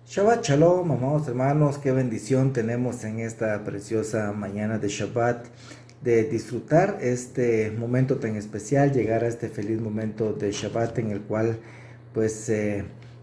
Shabbat Shalom, amados hermanos, qué bendición tenemos en esta preciosa mañana de Shabbat, de disfrutar este momento tan especial, llegar a este feliz momento de Shabbat en el cual pues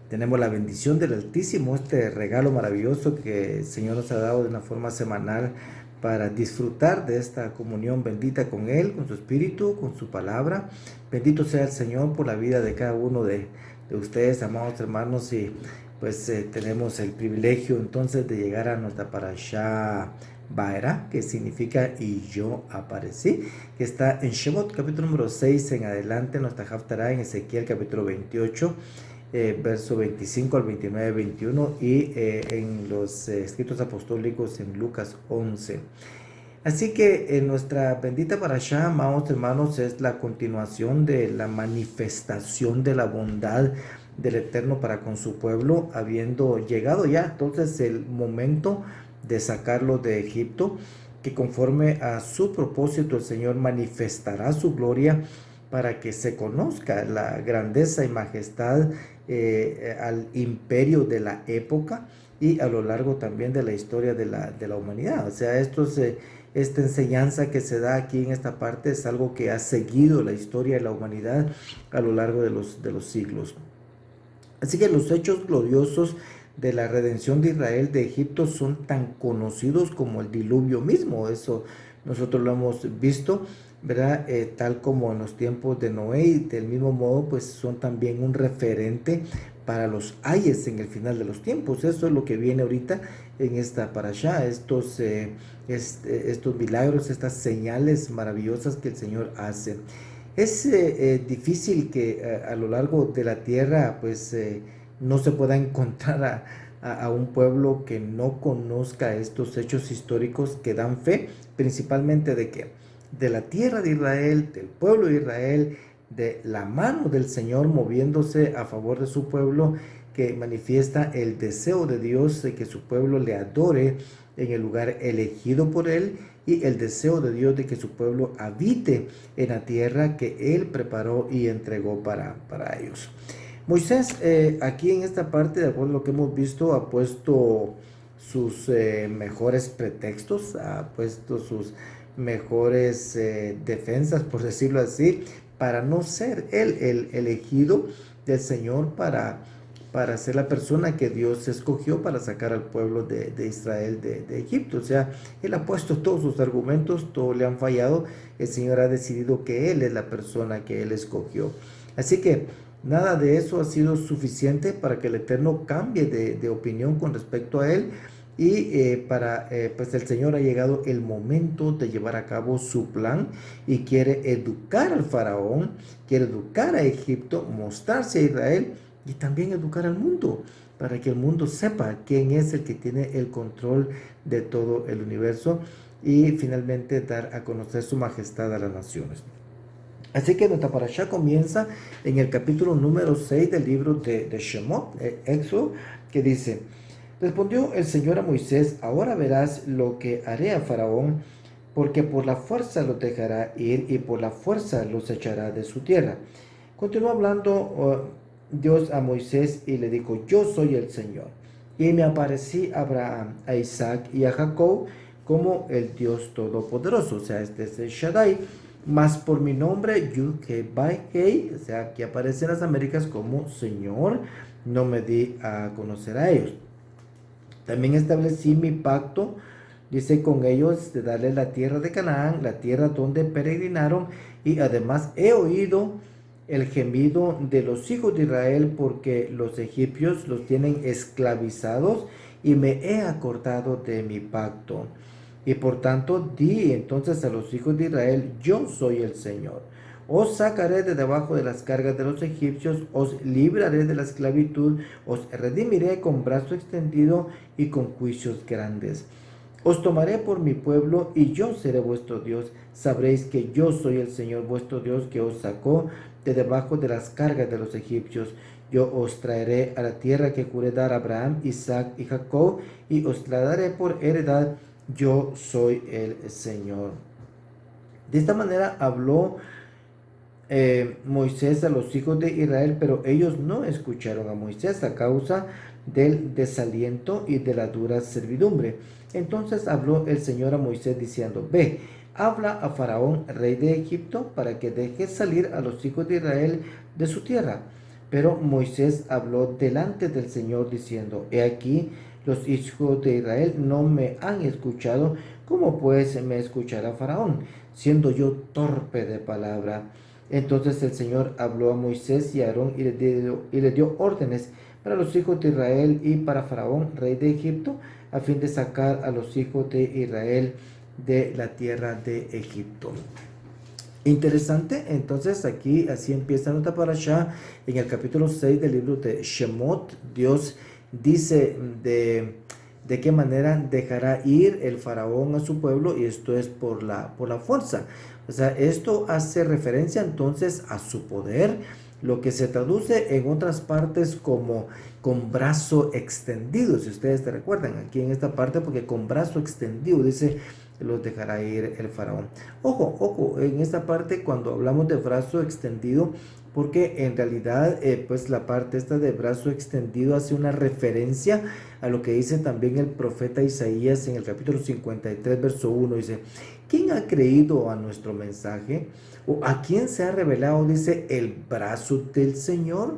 tenemos la bendición del Altísimo, este regalo maravilloso que el Señor nos ha dado de una forma semanal para disfrutar de esta comunión bendita con Él, con su Espíritu, con su palabra. Bendito sea el Señor por la vida de cada uno de ustedes, amados hermanos, y pues tenemos el privilegio entonces de llegar a nuestra parashá Baera, que significa y yo aparecí, que está en Shemot capítulo número 6 en adelante, nuestra Haftará en Ezequiel capítulo 28, verso 25 al 29, 21 y en los escritos apostólicos en Lucas 11. Así que en nuestra bendita parashá, amados hermanos, es la continuación de la manifestación de la bondad del Eterno para con su pueblo, habiendo llegado ya entonces el momento de sacarlo de Egipto, que conforme a su propósito el Señor manifestará su gloria para que se conozca la grandeza y majestad al imperio de la época y a lo largo también de la historia de la humanidad. O sea, esta enseñanza que se da aquí en esta parte es algo que ha seguido la historia de la humanidad a lo largo de los siglos. Así que los hechos gloriosos de la redención de Israel de Egipto son tan conocidos como el diluvio mismo. Eso nosotros lo hemos visto, ¿verdad? Tal como en los tiempos de Noé, y del mismo modo, pues son también un referente para los ayes en el final de los tiempos. Eso es lo que viene ahorita en esta parashá, estos milagros, estas señales maravillosas que el Señor hace. Es difícil que a lo largo de la tierra pues no se pueda encontrar a un pueblo que no conozca estos hechos históricos que dan fe, principalmente de que de la tierra de Israel, del pueblo de Israel, de la mano del Señor moviéndose a favor de su pueblo, que manifiesta el deseo de Dios de que su pueblo le adore en el lugar elegido por él, y el deseo de Dios de que su pueblo habite en la tierra que él preparó y entregó para ellos. Moisés aquí en esta parte, de acuerdo a lo que hemos visto, ha puesto sus mejores pretextos, ha puesto sus mejores defensas, por decirlo así, para no ser él el elegido del Señor para ser la persona que Dios escogió para sacar al pueblo de Israel de Egipto. O sea, él ha puesto todos sus argumentos, todos le han fallado, el Señor ha decidido que él es la persona que él escogió. Así que nada de eso ha sido suficiente para que el Eterno cambie de opinión con respecto a él, y pues el Señor ha llegado el momento de llevar a cabo su plan y quiere educar al faraón, quiere educar a Egipto, mostrarse a Israel y también educar al mundo, para que el mundo sepa quién es el que tiene el control de todo el universo, y finalmente dar a conocer su majestad a las naciones. Así que nuestra parashá comienza en el capítulo número 6 del libro de Shemot, Éxodo, que dice: respondió el Señor a Moisés: ahora verás lo que haré a Faraón, porque por la fuerza los dejará ir y por la fuerza los echará de su tierra. Continuó hablando Dios a Moisés y le dijo: yo soy el Señor. Y me aparecí a Abraham, a Isaac y a Jacob como el Dios Todopoderoso. O sea, este es el Shaddai. Mas por mi nombre, Yud-Heh-Vah-Heh, o sea, que aparece en las Américas como Señor, no me di a conocer a ellos. También establecí mi pacto, dice, con ellos, de darles la tierra de Canaán, la tierra donde peregrinaron, y además he oído el gemido de los hijos de Israel, porque los egipcios los tienen esclavizados, y me he acordado de mi pacto. Y por tanto di entonces a los hijos de Israel: yo soy el Señor. Os sacaré de debajo de las cargas de los egipcios, os libraré de la esclavitud, os redimiré con brazo extendido y con juicios grandes. Os tomaré por mi pueblo y yo seré vuestro Dios. Sabréis que yo soy el Señor vuestro Dios, que os sacó de debajo de las cargas de los egipcios. Yo os traeré a la tierra que juré dar a Abraham, Isaac y Jacob, y os la daré por heredad. Yo soy el Señor. De esta manera habló Moisés a los hijos de Israel, pero ellos no escucharon a Moisés a causa del desaliento y de la dura servidumbre. Entonces habló el Señor a Moisés diciendo: Ve, habla a Faraón, rey de Egipto, para que deje salir a los hijos de Israel de su tierra. Pero Moisés habló delante del Señor diciendo: He aquí, los hijos de Israel no me han escuchado, ¿cómo pues me escuchará Faraón, siendo yo torpe de palabra? Entonces el Señor habló a Moisés y a Aarón y le dio órdenes para los hijos de Israel y para Faraón, rey de Egipto, a fin de sacar a los hijos de Israel de la tierra de Egipto. Interesante, entonces aquí así empieza nuestra parashá en el capítulo 6 del libro de Shemot. Dios dice de qué manera dejará ir el faraón a su pueblo, y esto es por la fuerza. O sea, esto hace referencia entonces a su poder, lo que se traduce en otras partes como con brazo extendido, si ustedes te recuerdan aquí en esta parte, porque con brazo extendido dice: los dejará ir el faraón. Ojo, en esta parte cuando hablamos de brazo extendido, porque en realidad pues la parte esta de brazo extendido hace una referencia a lo que dice también el profeta Isaías en el capítulo 53 verso 1. Dice: ¿quién ha creído a nuestro mensaje? ¿O a quién se ha revelado, dice, el brazo del Señor?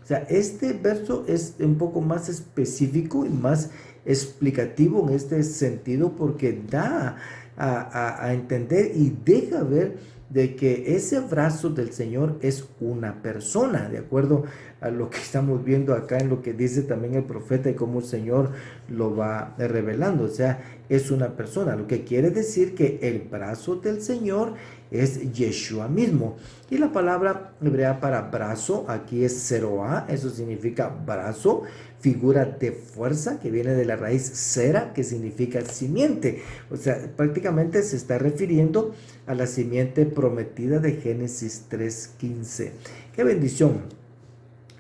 O sea, este verso es un poco más específico y más explicativo en este sentido, porque da a entender y deja ver de que ese brazo del Señor es una persona, de acuerdo a lo que estamos viendo acá en lo que dice también el profeta y cómo el Señor lo va revelando. O sea, es una persona, lo que quiere decir que el brazo del Señor es Yeshua mismo. Y la palabra hebrea para brazo aquí es seroá, eso significa brazo, figura de fuerza que viene de la raíz sera, que significa simiente. O sea, prácticamente se está refiriendo a la simiente prometida de Génesis 3:15. ¡Qué bendición,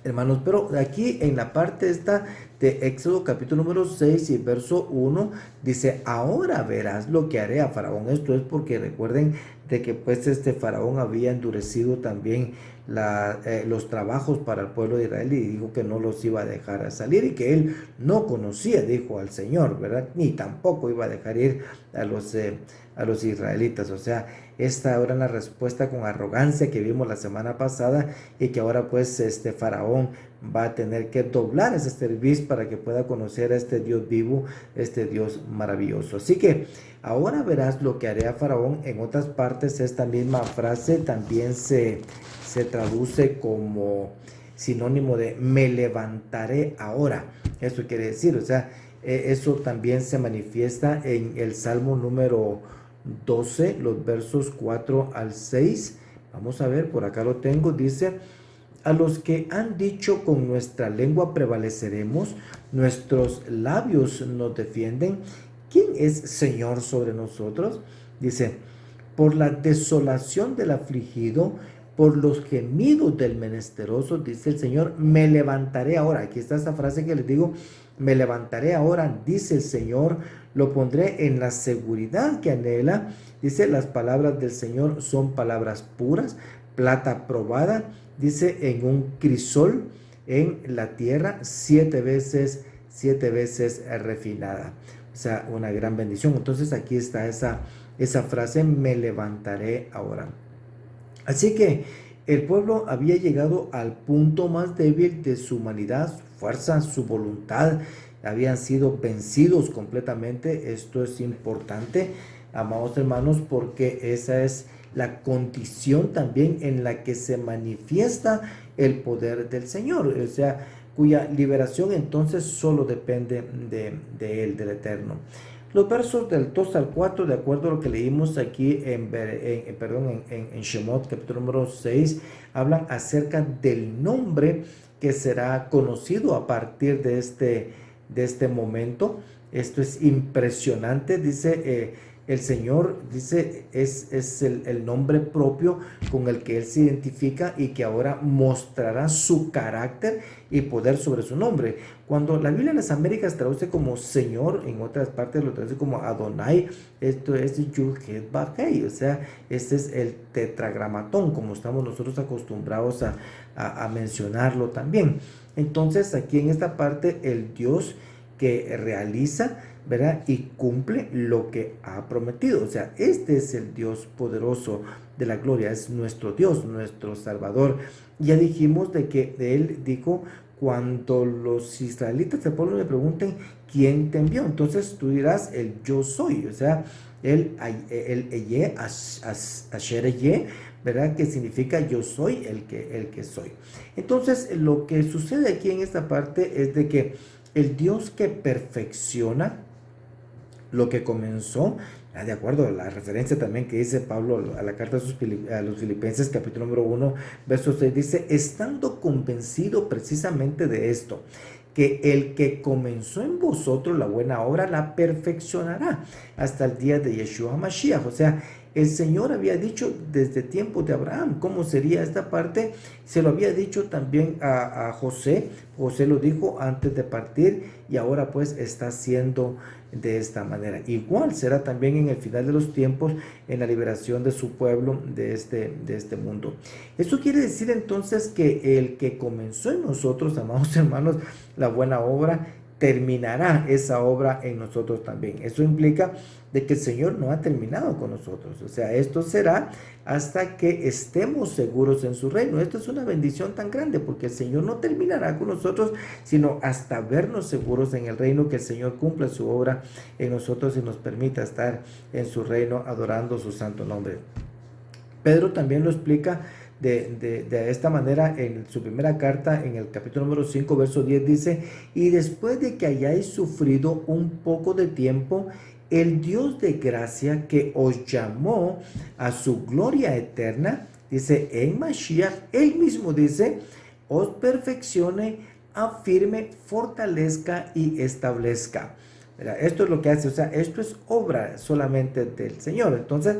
hermanos! Pero aquí en la parte esta de Éxodo capítulo número 6 y verso 1 dice: ahora verás lo que haré a Faraón. Esto es porque recuerden de que pues este Faraón había endurecido también los trabajos para el pueblo de Israel, y dijo que no los iba a dejar salir, y que él no conocía, dijo, al Señor, ¿verdad? Ni tampoco iba a dejar ir a los israelitas. O sea, esta era la respuesta con arrogancia que vimos la semana pasada, y que ahora pues este Faraón va a tener que doblar ese cerviz para que pueda conocer a este Dios vivo, este Dios maravilloso. Así que ahora verás lo que haré a Faraón. En otras partes esta misma frase también se traduce como sinónimo de me levantaré ahora. Eso quiere decir, o sea, eso también se manifiesta en el Salmo número 12, los versos 4 al 6. Vamos a ver, por acá lo tengo, dice: a los que han dicho con nuestra lengua prevaleceremos, nuestros labios nos defienden, ¿quién es Señor sobre nosotros? Dice: por la desolación del afligido, por los gemidos del menesteroso, dice el Señor, me levantaré ahora. Aquí está esa frase que les digo: me levantaré ahora, dice el Señor, lo pondré en la seguridad que anhela. Dice: las palabras del Señor son palabras puras, plata probada, dice, en un crisol en la tierra, 7 veces refinada. O sea, una gran bendición. Entonces aquí está esa frase: me levantaré ahora. Así que el pueblo había llegado al punto más débil de su humanidad, su fuerza, su voluntad. Habían sido vencidos completamente. Esto es importante, amados hermanos, porque esa es la condición también en la que se manifiesta el poder del Señor, o sea, cuya liberación entonces solo depende de Él, del Eterno. Los versos del 2 al 4, de acuerdo a lo que leímos aquí en Shemot, capítulo número 6, hablan acerca del nombre que será conocido a partir de este momento. Esto es impresionante. Dice El Señor, dice, es el nombre propio con el que Él se identifica y que ahora mostrará su carácter y poder sobre su nombre. Cuando la Biblia en las Américas traduce como Señor, en otras partes lo traduce como Adonai, esto es Yud-Heh-Vav-Heh, o sea, este es el tetragramatón, como estamos nosotros acostumbrados a mencionarlo también. Entonces, aquí en esta parte, el Dios que realiza, ¿verdad? Y cumple lo que ha prometido. O sea, este es el Dios poderoso de la gloria, es nuestro Dios, nuestro Salvador. Ya dijimos de que Él dijo, cuando los israelitas del pueblo le pregunten, ¿quién te envió? Entonces tú dirás, el yo soy, o sea, el Eye, Asher Eye, ¿verdad? Que significa yo soy el que soy. Entonces, lo que sucede aquí en esta parte es de que el Dios que perfecciona lo que comenzó, de acuerdo a la referencia también que dice Pablo a la carta a los Filipenses, capítulo número 1, verso 6, dice, estando convencido precisamente de esto, que el que comenzó en vosotros la buena obra la perfeccionará hasta el día de Yeshua Mashiach. O sea, el Señor había dicho desde tiempos de Abraham cómo sería esta parte, se lo había dicho también a José. José lo dijo antes de partir y ahora pues está haciendo de esta manera. Igual será también en el final de los tiempos, en la liberación de su pueblo de este mundo. Esto quiere decir entonces que el que comenzó en nosotros, amados hermanos, la buena obra, terminará esa obra en nosotros también. Eso implica de que el Señor no ha terminado con nosotros. O sea, esto será hasta que estemos seguros en su reino. Esto es una bendición tan grande porque el Señor no terminará con nosotros, sino hasta vernos seguros en el reino, que el Señor cumpla su obra en nosotros y nos permita estar en su reino adorando su santo nombre. Pedro también lo explica de esta manera en su primera carta, en el capítulo número 5, verso 10, dice, y después de que hayáis sufrido un poco de tiempo, el Dios de gracia que os llamó a su gloria eterna, dice, en Mashiach, él mismo dice, os perfeccione, afirme, fortalezca y establezca. Esto es lo que hace, o sea, esto es obra solamente del Señor. Entonces,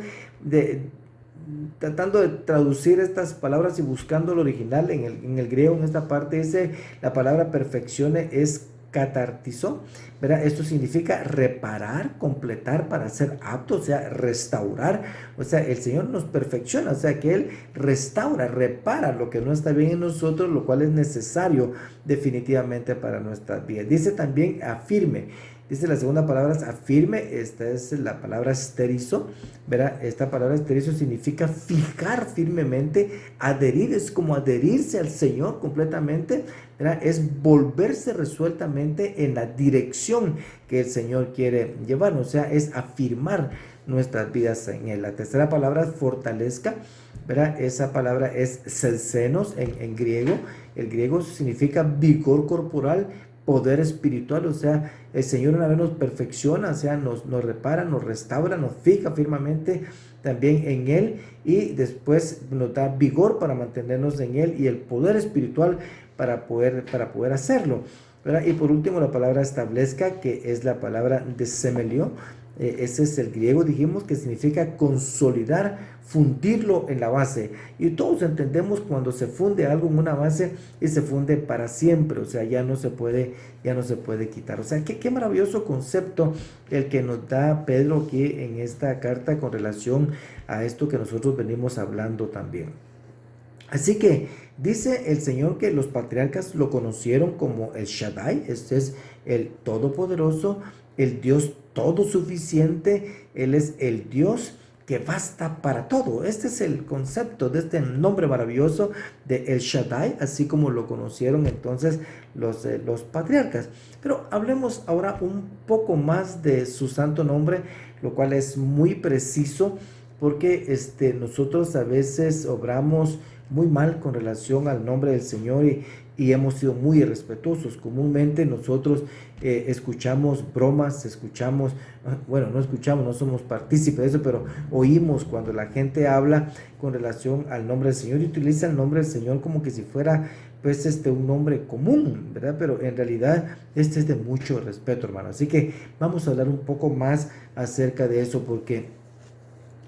tratando de traducir estas palabras y buscando el original en el griego, en esta parte dice, la palabra perfeccione es catartizo, ¿verdad? Esto significa reparar, completar para ser apto, o sea, restaurar. O sea, el Señor nos perfecciona, o sea, que Él restaura, repara lo que no está bien en nosotros, lo cual es necesario definitivamente para nuestras vidas. Dice también afirme. Dice la segunda palabra, afirme, esta es la palabra esterizo, ¿verdad? Esta palabra esterizo significa fijar firmemente, adherir, es como adherirse al Señor completamente, ¿verdad? Es volverse resueltamente en la dirección que el Señor quiere llevarnos, o sea, es afirmar nuestras vidas en Él. La tercera palabra es fortalezca, ¿verdad? Esa palabra es selsenos en griego. El griego significa vigor corporal, poder espiritual, o sea, el Señor una vez nos perfecciona, o sea, nos repara, nos restaura, nos fija firmemente también en Él y después nos da vigor para mantenernos en Él y el poder espiritual para poder hacerlo, ¿verdad? Y por último la palabra establezca, que es la palabra de semelio. Ese es el griego, dijimos, que significa consolidar, fundirlo en la base. Y todos entendemos cuando se funde algo en una base y se funde para siempre, o sea, ya no se puede quitar. O sea, qué maravilloso concepto el que nos da Pedro aquí en esta carta con relación a esto que nosotros venimos hablando también. Así que dice el Señor que los patriarcas lo conocieron como el Shaddai, este es el Todopoderoso, el Dios todo suficiente, Él es el Dios que basta para todo. Este es el concepto de este nombre maravilloso de El Shaddai, así como lo conocieron entonces los patriarcas. Pero hablemos ahora un poco más de su santo nombre, lo cual es muy preciso, porque nosotros a veces obramos muy mal con relación al nombre del Señor y hemos sido muy irrespetuosos. Comúnmente nosotros escuchamos bromas, no somos partícipes de eso, pero oímos cuando la gente habla con relación al nombre del Señor y utiliza el nombre del Señor como que si fuera pues un nombre común, ¿verdad? Pero en realidad este es de mucho respeto, hermano. Así que vamos a hablar un poco más acerca de eso, porque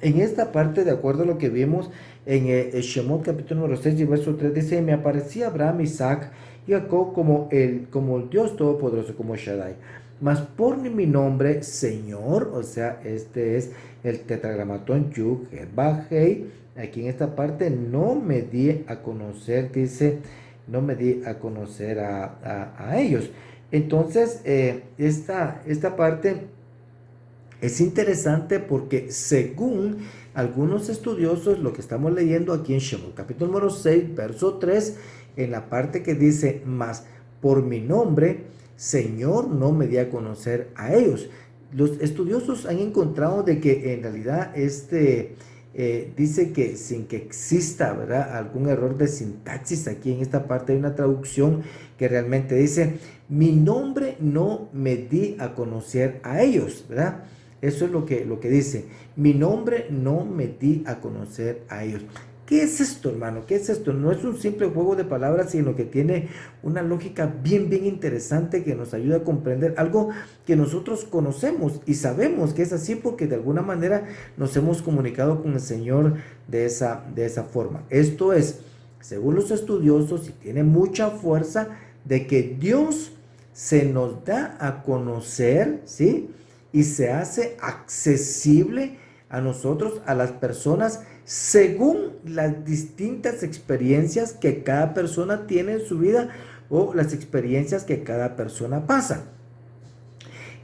en esta parte, de acuerdo a lo que vimos en Shemot capítulo número 6 y verso 3, dice: me aparecía Abraham, Isaac y Jacob como el Dios Todopoderoso, como Shaddai. Mas por mi nombre, Señor, o sea, este es el tetragramatón Yud, Heh, Hei. Aquí en esta parte no me di a conocer, dice, no me di a conocer a ellos. Entonces, esta parte es interesante porque según algunos estudiosos, lo que estamos leyendo aquí en Shemot, capítulo número 6, verso 3, en la parte que dice: mas por mi nombre, Señor, no me di a conocer a ellos. Los estudiosos han encontrado de que en realidad dice que sin que exista, ¿verdad?, algún error de sintaxis, aquí en esta parte hay una traducción que realmente dice: mi nombre no me di a conocer a ellos, ¿verdad? Eso es lo que dice: mi nombre no me di a conocer a ellos. ¿Qué es esto, hermano? ¿Qué es esto? No es un simple juego de palabras, sino que tiene una lógica bien interesante que nos ayuda a comprender algo que nosotros conocemos y sabemos que es así porque de alguna manera nos hemos comunicado con el Señor de esa forma. Esto es, según los estudiosos, y tiene mucha fuerza, de que Dios se nos da a conocer, ¿sí?, y se hace accesible a nosotros, a las personas, según las distintas experiencias que cada persona tiene en su vida o las experiencias que cada persona pasa.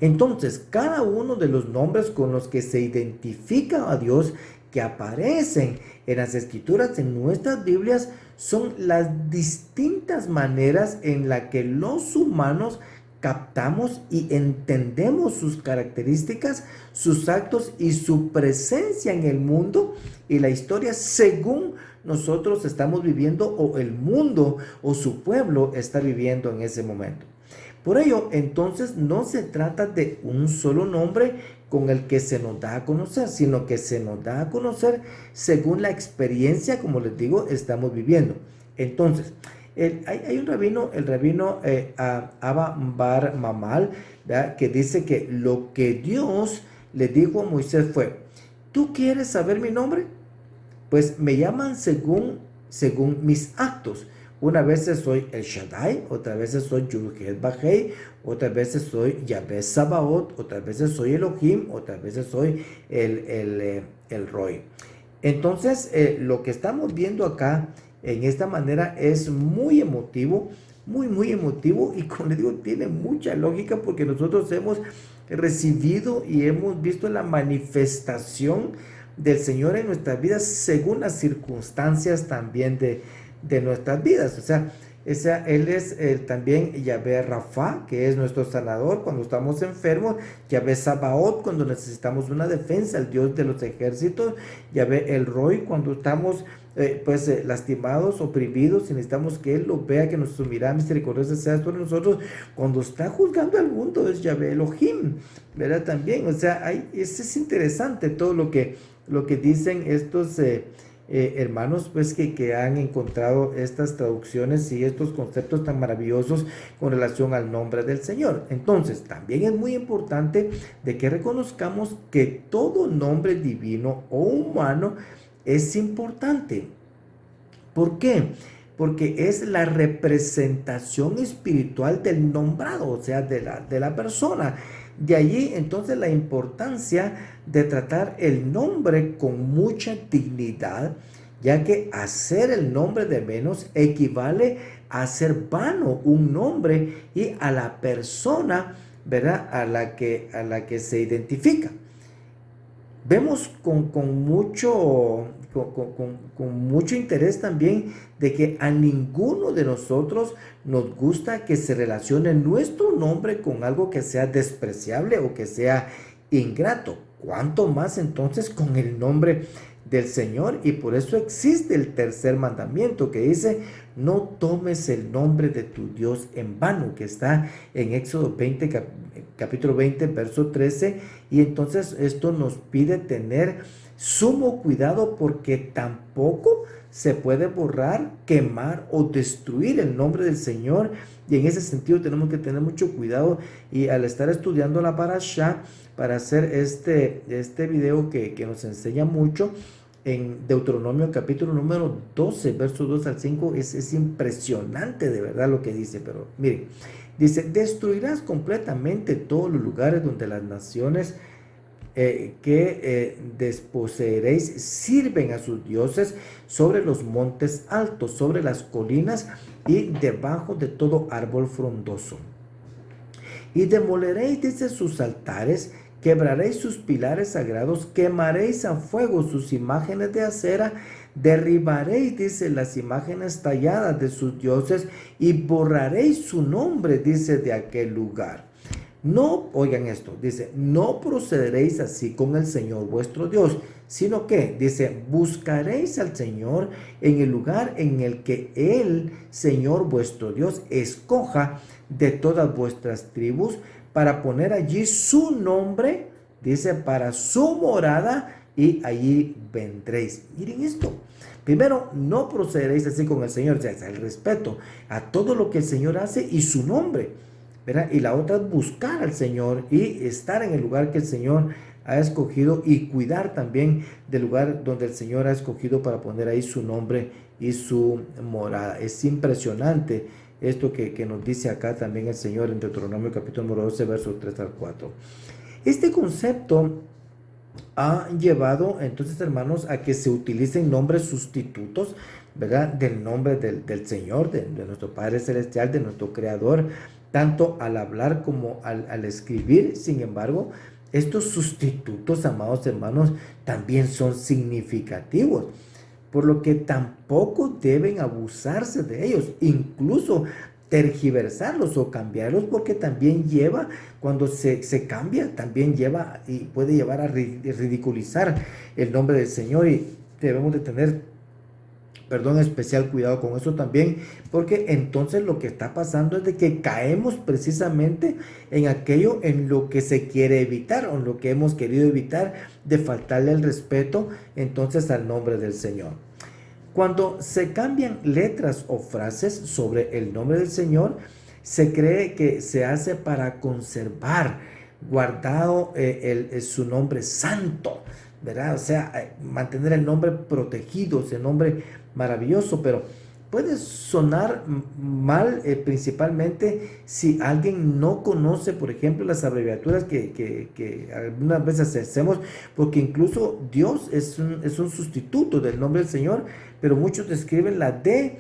Entonces, cada uno de los nombres con los que se identifica a Dios, que aparecen en las escrituras, en nuestras Biblias, son las distintas maneras en las que los humanos captamos y entendemos sus características, sus actos y su presencia en el mundo y la historia según nosotros estamos viviendo o el mundo o su pueblo está viviendo en ese momento. Por ello, entonces, no se trata de un solo nombre con el que se nos da a conocer, sino que se nos da a conocer según la experiencia, como les digo, estamos viviendo. Entonces, hay un rabino, el rabino Abba Bar Mamal, ¿verdad?, que dice que lo que Dios le dijo a Moisés fue: ¿tú quieres saber mi nombre? Pues me llaman según mis actos. Unas veces soy el Shaddai, otras veces soy Yud-Heh-Vah-Hei, otras veces soy Yahvé Sabaoth, otras veces soy Elohim, otras veces soy el Roy. Entonces, lo que estamos viendo acá en esta manera es muy emotivo, muy emotivo, y como les digo, tiene mucha lógica porque nosotros hemos recibido y hemos visto la manifestación del Señor en nuestras vidas según las circunstancias también de nuestras vidas. O sea, Él es también Yahvé Rafa, que es nuestro sanador cuando estamos enfermos; Yahvé Sabaoth, cuando necesitamos una defensa, el Dios de los ejércitos; Yahvé El Roy, cuando estamos lastimados, oprimidos, y necesitamos que Él lo vea, que nuestra mirada misericordiosa sea sobre nosotros. Cuando está juzgando al mundo, es Yahvé Elohim, ¿verdad? También, o sea, es interesante todo lo que dicen estos hermanos, pues que han encontrado estas traducciones y estos conceptos tan maravillosos con relación al nombre del Señor. Entonces, también es muy importante de que reconozcamos que todo nombre divino o humano es importante. ¿Por qué? Porque es la representación espiritual del nombrado, o sea, de la persona. De allí entonces la importancia de tratar el nombre con mucha dignidad, ya que hacer el nombre de menos equivale a hacer vano un nombre y a la persona, ¿verdad?, a la que se identifica. Vemos con mucho interés también de que a ninguno de nosotros nos gusta que se relacione nuestro nombre con algo que sea despreciable o que sea ingrato. ¿Cuánto más entonces con el nombre del Señor? Y por eso existe el tercer mandamiento que dice: no tomes el nombre de tu Dios en vano, que está en Éxodo 20, capítulo 20, verso 13. Y entonces esto nos pide tener sumo cuidado, porque tampoco se puede borrar, quemar o destruir el nombre del Señor. Y en ese sentido tenemos que tener mucho cuidado, y al estar estudiando la parashá para hacer este video que nos enseña mucho, en Deuteronomio capítulo número 12, versos 2 al 5, es impresionante de verdad lo que dice. Pero miren, dice: destruirás completamente todos los lugares donde las naciones que desposeeréis sirven a sus dioses, sobre los montes altos, sobre las colinas y debajo de todo árbol frondoso. Y demoleréis, dice, sus altares, quebraréis sus pilares sagrados, quemaréis a fuego sus imágenes de acera, derribaréis, dice, las imágenes talladas de sus dioses, y borraréis su nombre, dice, de aquel lugar. No, oigan esto, dice: no procederéis así con el Señor vuestro Dios, sino que, dice, buscaréis al Señor en el lugar en el que el Señor vuestro Dios escoja de todas vuestras tribus, para poner allí su nombre, dice, para su morada, y allí vendréis. Miren esto. Primero, no procederéis así con el Señor, o sea, el respeto a todo lo que el Señor hace y su nombre, ¿verdad? Y la otra es buscar al Señor y estar en el lugar que el Señor ha escogido, y cuidar también del lugar donde el Señor ha escogido para poner ahí su nombre y su morada. Es impresionante esto que nos dice acá también el Señor en Deuteronomio capítulo número 12, versos 3 al 4. Este concepto ha llevado entonces, hermanos, a que se utilicen nombres sustitutos, ¿verdad?, del nombre del Señor, de nuestro Padre Celestial, de nuestro Creador, tanto al hablar como al escribir. Sin embargo, estos sustitutos, amados hermanos, también son significativos, por lo que tampoco deben abusarse de ellos, incluso tergiversarlos o cambiarlos, porque también lleva, cuando se cambia, también lleva y puede llevar a ridiculizar el nombre del Señor, y debemos de tener, especial cuidado con eso también, porque entonces lo que está pasando es de que caemos precisamente en aquello en lo que se quiere evitar, o en lo que hemos querido evitar, de faltarle el respeto entonces al nombre del Señor. Cuando se cambian letras o frases sobre el nombre del Señor, se cree que se hace para conservar guardado su nombre santo, ¿verdad? O sea, mantener el nombre protegido, ese nombre maravilloso. Pero puede sonar mal, principalmente si alguien no conoce, por ejemplo, las abreviaturas que algunas veces hacemos, porque incluso Dios es un sustituto del nombre del Señor, pero muchos escriben la D,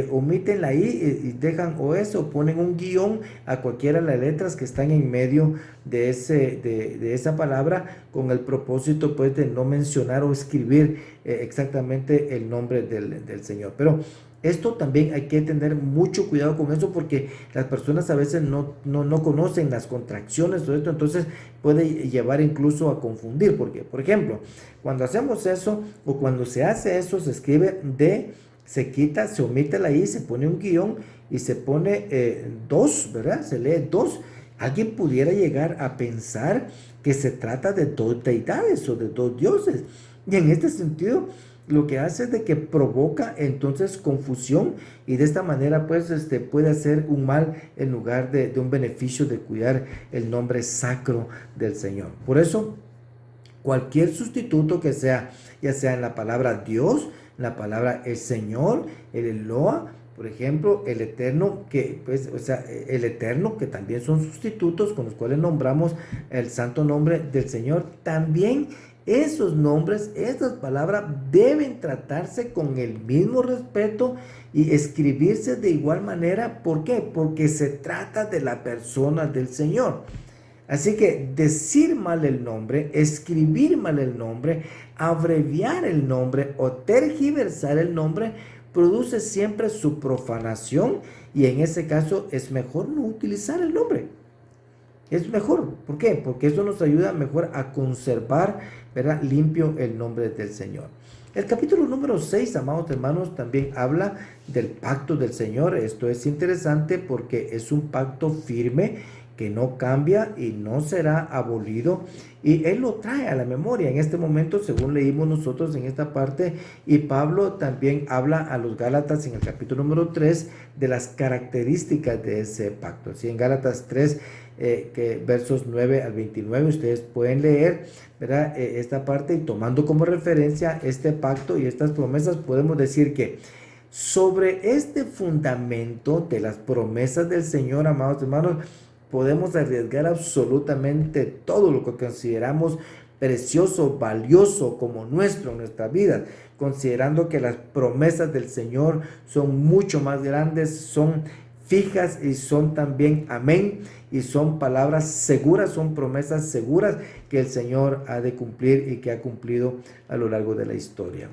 omiten la I, y dejan OS, o ponen un guión a cualquiera de las letras que están en medio de esa palabra, con el propósito, pues, de no mencionar o escribir exactamente el nombre del Señor. Pero esto también hay que tener mucho cuidado con eso, porque las personas a veces no conocen las contracciones, todo esto, entonces puede llevar incluso a confundir, porque, por ejemplo, cuando hacemos eso, o cuando se hace eso, se escribe D, se quita, se omite la I, se pone un guión y se pone 2, ¿verdad? Se lee 2. Alguien pudiera llegar a pensar que se trata de dos deidades o de dos dioses, y en este sentido lo que hace es de que provoca entonces confusión, y de esta manera, pues, puede hacer un mal en lugar de un beneficio de cuidar el nombre sacro del Señor. Por eso, cualquier sustituto que sea, ya sea en la palabra Dios, la palabra el Señor, el Eloa, por ejemplo, el Eterno, que pues, o sea, el Eterno, que también son sustitutos con los cuales nombramos el santo nombre del Señor, también esos nombres, estas palabras deben tratarse con el mismo respeto y escribirse de igual manera. ¿Por qué? Porque se trata de la persona del Señor. Así que decir mal el nombre, escribir mal el nombre, abreviar el nombre o tergiversar el nombre produce siempre su profanación, y en ese caso es mejor no utilizar el nombre. Es mejor. ¿Por qué? Porque eso nos ayuda mejor a conservar, ¿verdad?, limpio el nombre del Señor. El capítulo número 6, amados hermanos, también habla del pacto del Señor. Esto es interesante porque es un pacto firme que no cambia y no será abolido, y Él lo trae a la memoria en este momento, según leímos nosotros en esta parte, y Pablo también habla a los Gálatas en el capítulo número 3 de las características de ese pacto. Así en Gálatas 3, versos 9 al 29, ustedes pueden leer, ¿verdad? Esta parte, y tomando como referencia este pacto y estas promesas, podemos decir que sobre este fundamento de las promesas del Señor, amados hermanos, podemos arriesgar absolutamente todo lo que consideramos precioso, valioso como nuestro en nuestra vida, considerando que las promesas del Señor son mucho más grandes, son fijas y son también amén, y son palabras seguras, son promesas seguras que el Señor ha de cumplir y que ha cumplido a lo largo de la historia.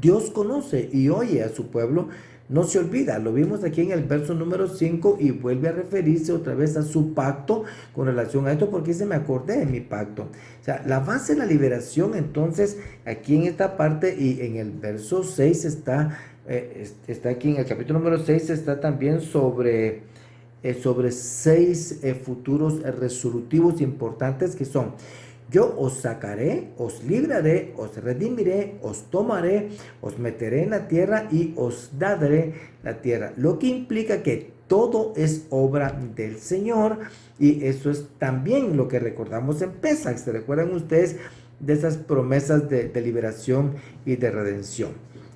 Dios conoce y oye a su pueblo, no se olvida. Lo vimos aquí en el verso número 5 y vuelve a referirse otra vez a su pacto con relación a esto, porque se me acordé de mi pacto. O sea, la base de la liberación, entonces, aquí en esta parte y en el verso 6 está aquí en el capítulo número 6, está también sobre 6 futuros resolutivos importantes que son: yo os sacaré, os libraré, os redimiré, os tomaré, os meteré en la tierra y os daré la tierra. Lo que implica que todo es obra del Señor, y eso es también lo que recordamos en Pesaj. ¿Se recuerdan ustedes de esas promesas de liberación y de redención?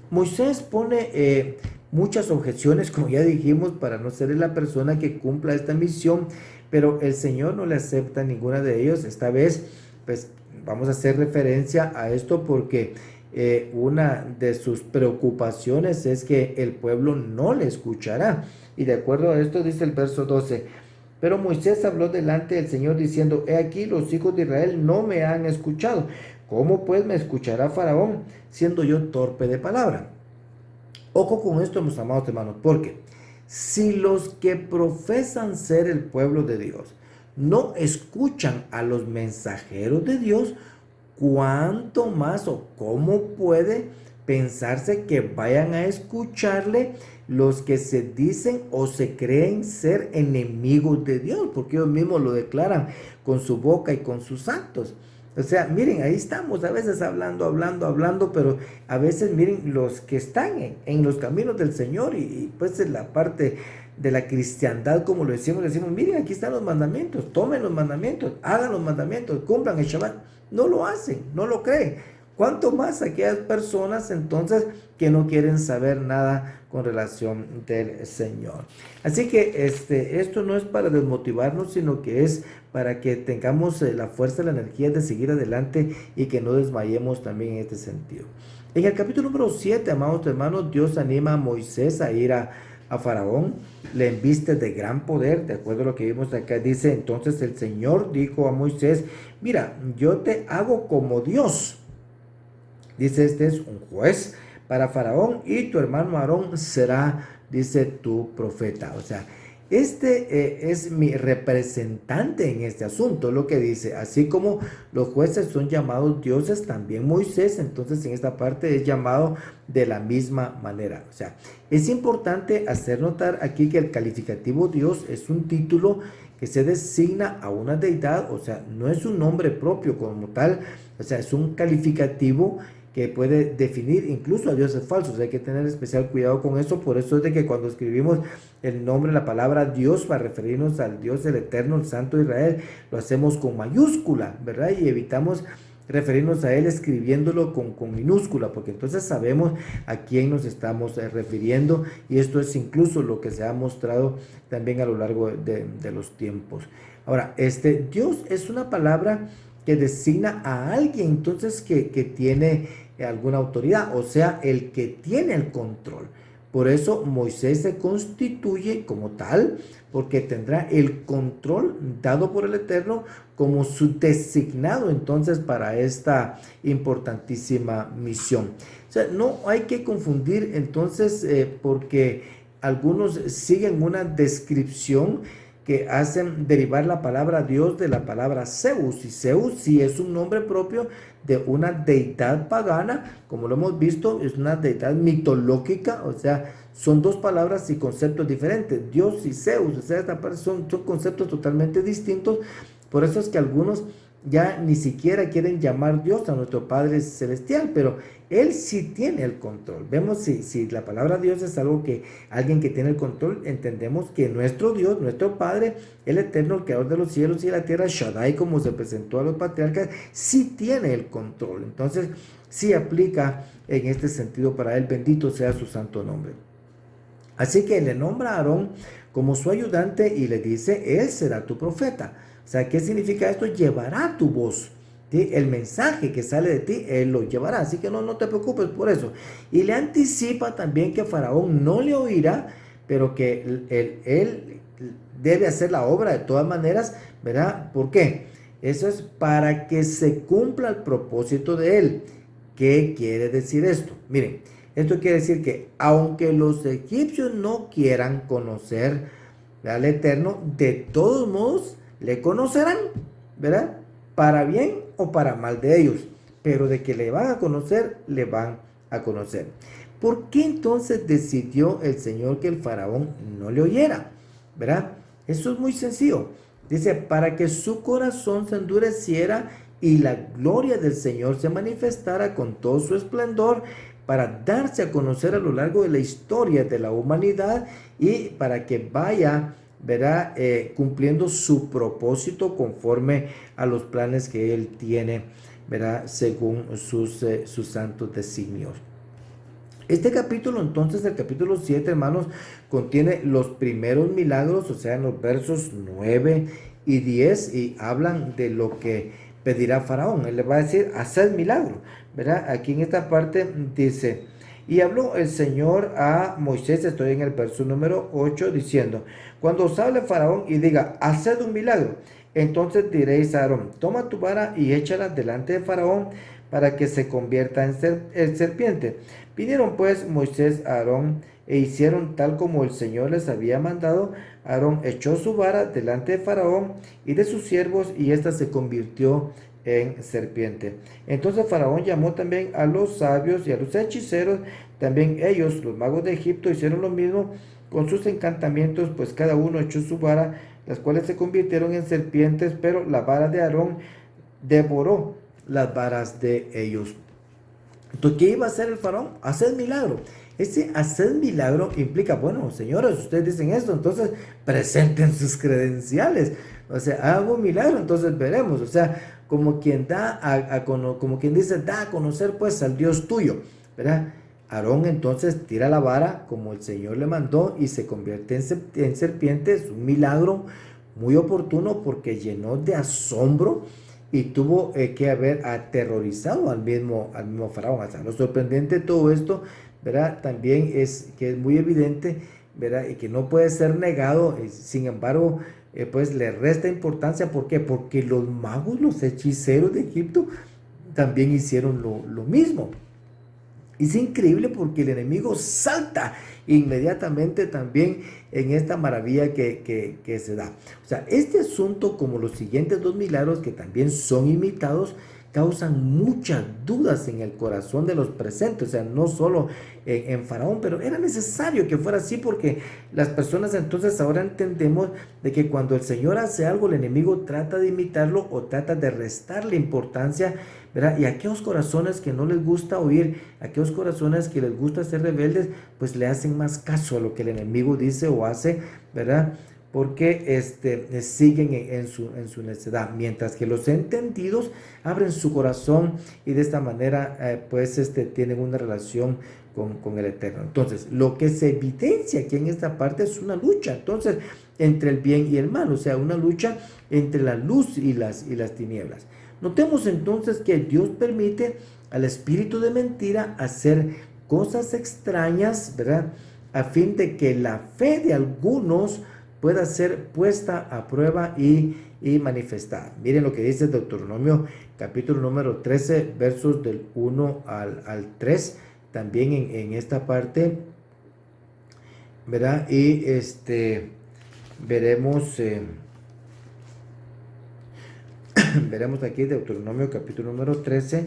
Moisés pone muchas objeciones, como ya dijimos, para no ser la persona que cumpla esta misión, pero el Señor no le acepta ninguna de ellos. Esta vez, pues vamos a hacer referencia a esto porque una de sus preocupaciones es que el pueblo no le escuchará. Y de acuerdo a esto dice el verso 12: pero Moisés habló delante del Señor diciendo: he aquí, los hijos de Israel no me han escuchado. ¿Cómo pues me escuchará Faraón, siendo yo torpe de palabra? Ojo con esto, mis amados hermanos, porque si los que profesan ser el pueblo de Dios no escuchan a los mensajeros de Dios, ¿cuánto más o cómo puede pensarse que vayan a escucharle los que se dicen o se creen ser enemigos de Dios? Porque ellos mismos lo declaran con su boca y con sus actos. O sea, miren, ahí estamos a veces hablando, pero a veces miren los que están en los caminos del Señor y pues en la parte de la cristiandad, como lo decimos, miren, aquí están los mandamientos, tomen los mandamientos, hagan los mandamientos, cumplan el Shabbat. No lo hacen, no lo creen. ¿Cuánto más aquellas personas entonces que no quieren saber nada con relación del Señor? Así que esto no es para desmotivarnos, sino que es para que tengamos la fuerza, la energía de seguir adelante y que no desmayemos también en este sentido. En el capítulo número 7, amados hermanos, Dios anima a Moisés a ir a Faraón, le embiste de gran poder, de acuerdo a lo que vimos acá. Dice: entonces el Señor dijo a Moisés: mira, yo te hago como Dios. Dice: este es un juez para Faraón y tu hermano Aarón será, dice, tu profeta. O sea, es mi representante en este asunto, lo que dice. Así como los jueces son llamados dioses, también Moisés, entonces en esta parte es llamado de la misma manera. O sea, es importante hacer notar aquí que el calificativo Dios es un título que se designa a una deidad, o sea, no es un nombre propio como tal, o sea, es un calificativo que puede definir incluso a dioses falsos. Hay que tener especial cuidado con eso. Por eso es de que cuando escribimos el nombre, la palabra Dios, para referirnos al Dios, el Eterno, el Santo de Israel, lo hacemos con mayúscula, ¿verdad? Y evitamos referirnos a Él escribiéndolo con minúscula, porque entonces sabemos a quién nos estamos refiriendo, y esto es incluso lo que se ha mostrado también a lo largo de los tiempos. Ahora, Dios es una palabra que designa a alguien entonces que tiene alguna autoridad, o sea, el que tiene el control. Por eso Moisés se constituye como tal, porque tendrá el control dado por el Eterno como su designado entonces para esta importantísima misión. O sea, no hay que confundir entonces porque algunos siguen una descripción que hacen derivar la palabra Dios de la palabra Zeus. Y Zeus sí es un nombre propio de una deidad pagana, como lo hemos visto, es una deidad mitológica, o sea, son dos palabras y conceptos diferentes, Dios y Zeus, o sea, son conceptos totalmente distintos. Por eso es que algunos ya ni siquiera quieren llamar Dios a nuestro Padre Celestial, pero Él sí tiene el control. Vemos si la palabra Dios es algo que alguien que tiene el control, entendemos que nuestro Dios, nuestro Padre, el Eterno, el Creador de los cielos y la tierra, Shaddai, como se presentó a los patriarcas, sí tiene el control. Entonces, sí aplica en este sentido para Él, bendito sea su santo nombre. Así que le nombra a Aarón como su ayudante y le dice, Él será tu profeta. O sea, ¿qué significa esto? Llevará tu voz. ¿Sí? El mensaje que sale de ti, Él lo llevará. Así que no te preocupes por eso. Y le anticipa también que Faraón no le oirá, pero que él debe hacer la obra de todas maneras, ¿verdad? ¿Por qué? Eso es para que se cumpla el propósito de Él. ¿Qué quiere decir esto? Miren, esto quiere decir que aunque los egipcios no quieran conocer al Eterno, de todos modos le conocerán, ¿verdad? Para bien o para mal de ellos, pero de que le van a conocer, le van a conocer. ¿Por qué entonces decidió el Señor que el faraón no le oyera? ¿Verdad? Eso es muy sencillo. Dice, para que su corazón se endureciera y la gloria del Señor se manifestara con todo su esplendor, para darse a conocer a lo largo de la historia de la humanidad y para que vaya, verá, cumpliendo su propósito conforme a los planes que Él tiene, verá, según sus santos designios. Este capítulo, entonces, el capítulo 7, hermanos, contiene los primeros milagros, o sea, en los versos 9 y 10, y hablan de lo que pedirá Faraón. Él le va a decir, haced milagro, ¿verdad? Aquí en esta parte dice, y habló el Señor a Moisés, estoy en el verso número 8, diciendo, cuando os hable Faraón y diga, haced un milagro, entonces diréis a Aarón, toma tu vara y échala delante de Faraón para que se convierta en serpiente. Vinieron pues Moisés a Aarón e hicieron tal como el Señor les había mandado. Aarón echó su vara delante de Faraón y de sus siervos, y ésta se convirtió en serpiente. Entonces Faraón llamó también a los sabios y a los hechiceros. También ellos, los magos de Egipto, hicieron lo mismo con sus encantamientos, pues cada uno echó su vara, las cuales se convirtieron en serpientes, pero la vara de Aarón devoró las varas de ellos. Entonces, ¿qué iba a hacer el faraón? Hacer milagro. Ese hacer milagro implica, bueno, señores, ustedes dicen esto, entonces presenten sus credenciales. O sea, hago un milagro, entonces veremos. O sea, como quien como quien dice, da a conocer pues al Dios tuyo, ¿verdad? Aarón entonces tira la vara como el Señor le mandó y se convierte en serpiente. Es un milagro muy oportuno porque llenó de asombro y tuvo que haber aterrorizado al mismo faraón. O sea, lo sorprendente de todo esto, ¿verdad? También es que es muy evidente, ¿verdad? Y que no puede ser negado. Sin embargo, pues le resta importancia. ¿Por qué? Porque los magos, los hechiceros de Egipto también hicieron lo mismo. Es increíble porque el enemigo salta inmediatamente también en esta maravilla que se da. O sea, este asunto, como los siguientes dos milagros que también son imitados, causan muchas dudas en el corazón de los presentes. O sea, no solo en Faraón, pero era necesario que fuera así porque las personas entonces ahora entendemos de que cuando el Señor hace algo, el enemigo trata de imitarlo o trata de restarle importancia, ¿verdad? Y aquellos corazones que no les gusta oír, aquellos corazones que les gusta ser rebeldes, pues le hacen más caso a lo que el enemigo dice o hace, ¿verdad? Porque siguen en su necedad, mientras que los entendidos abren su corazón y de esta manera tienen una relación con el Eterno. Entonces, lo que se evidencia aquí en esta parte es una lucha, entonces, entre el bien y el mal, o sea, una lucha entre la luz y las tinieblas. Notemos entonces que Dios permite al espíritu de mentira hacer cosas extrañas, ¿verdad? A fin de que la fe de algunos pueda ser puesta a prueba y manifestada. Miren lo que dice Deuteronomio capítulo número 13, versos del 1 al 3, también en esta parte, ¿verdad? Y veremos, veremos aquí Deuteronomio capítulo número 13,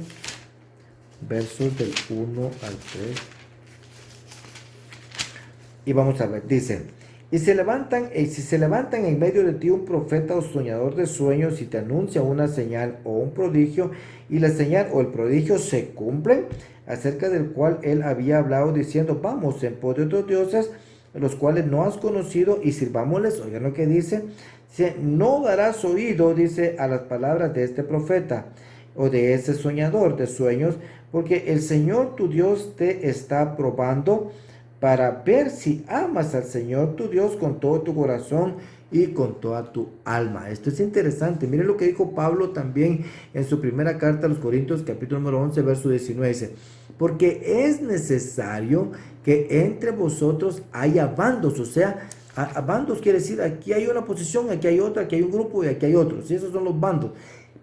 versos del 1 al 3. Y vamos a ver, dice, y si se levantan en medio de ti un profeta o soñador de sueños y te anuncia una señal o un prodigio, y la señal o el prodigio se cumplen, acerca del cual él había hablado diciendo, vamos en pos de otros dioses, los cuales no has conocido, y sirvámosles. Oigan lo que dice, no darás oído, dice, a las palabras de este profeta o de ese soñador de sueños, porque el Señor tu Dios te está probando para ver si amas al Señor tu Dios con todo tu corazón y con toda tu alma. Esto es interesante. Miren lo que dijo Pablo también en su primera carta a los Corintios, capítulo número 11, verso 19. Dice, porque es necesario que entre vosotros haya bandos. O sea, bandos quiere decir, aquí hay una posición, aquí hay otra, aquí hay un grupo y aquí hay otros. Y esos son los bandos.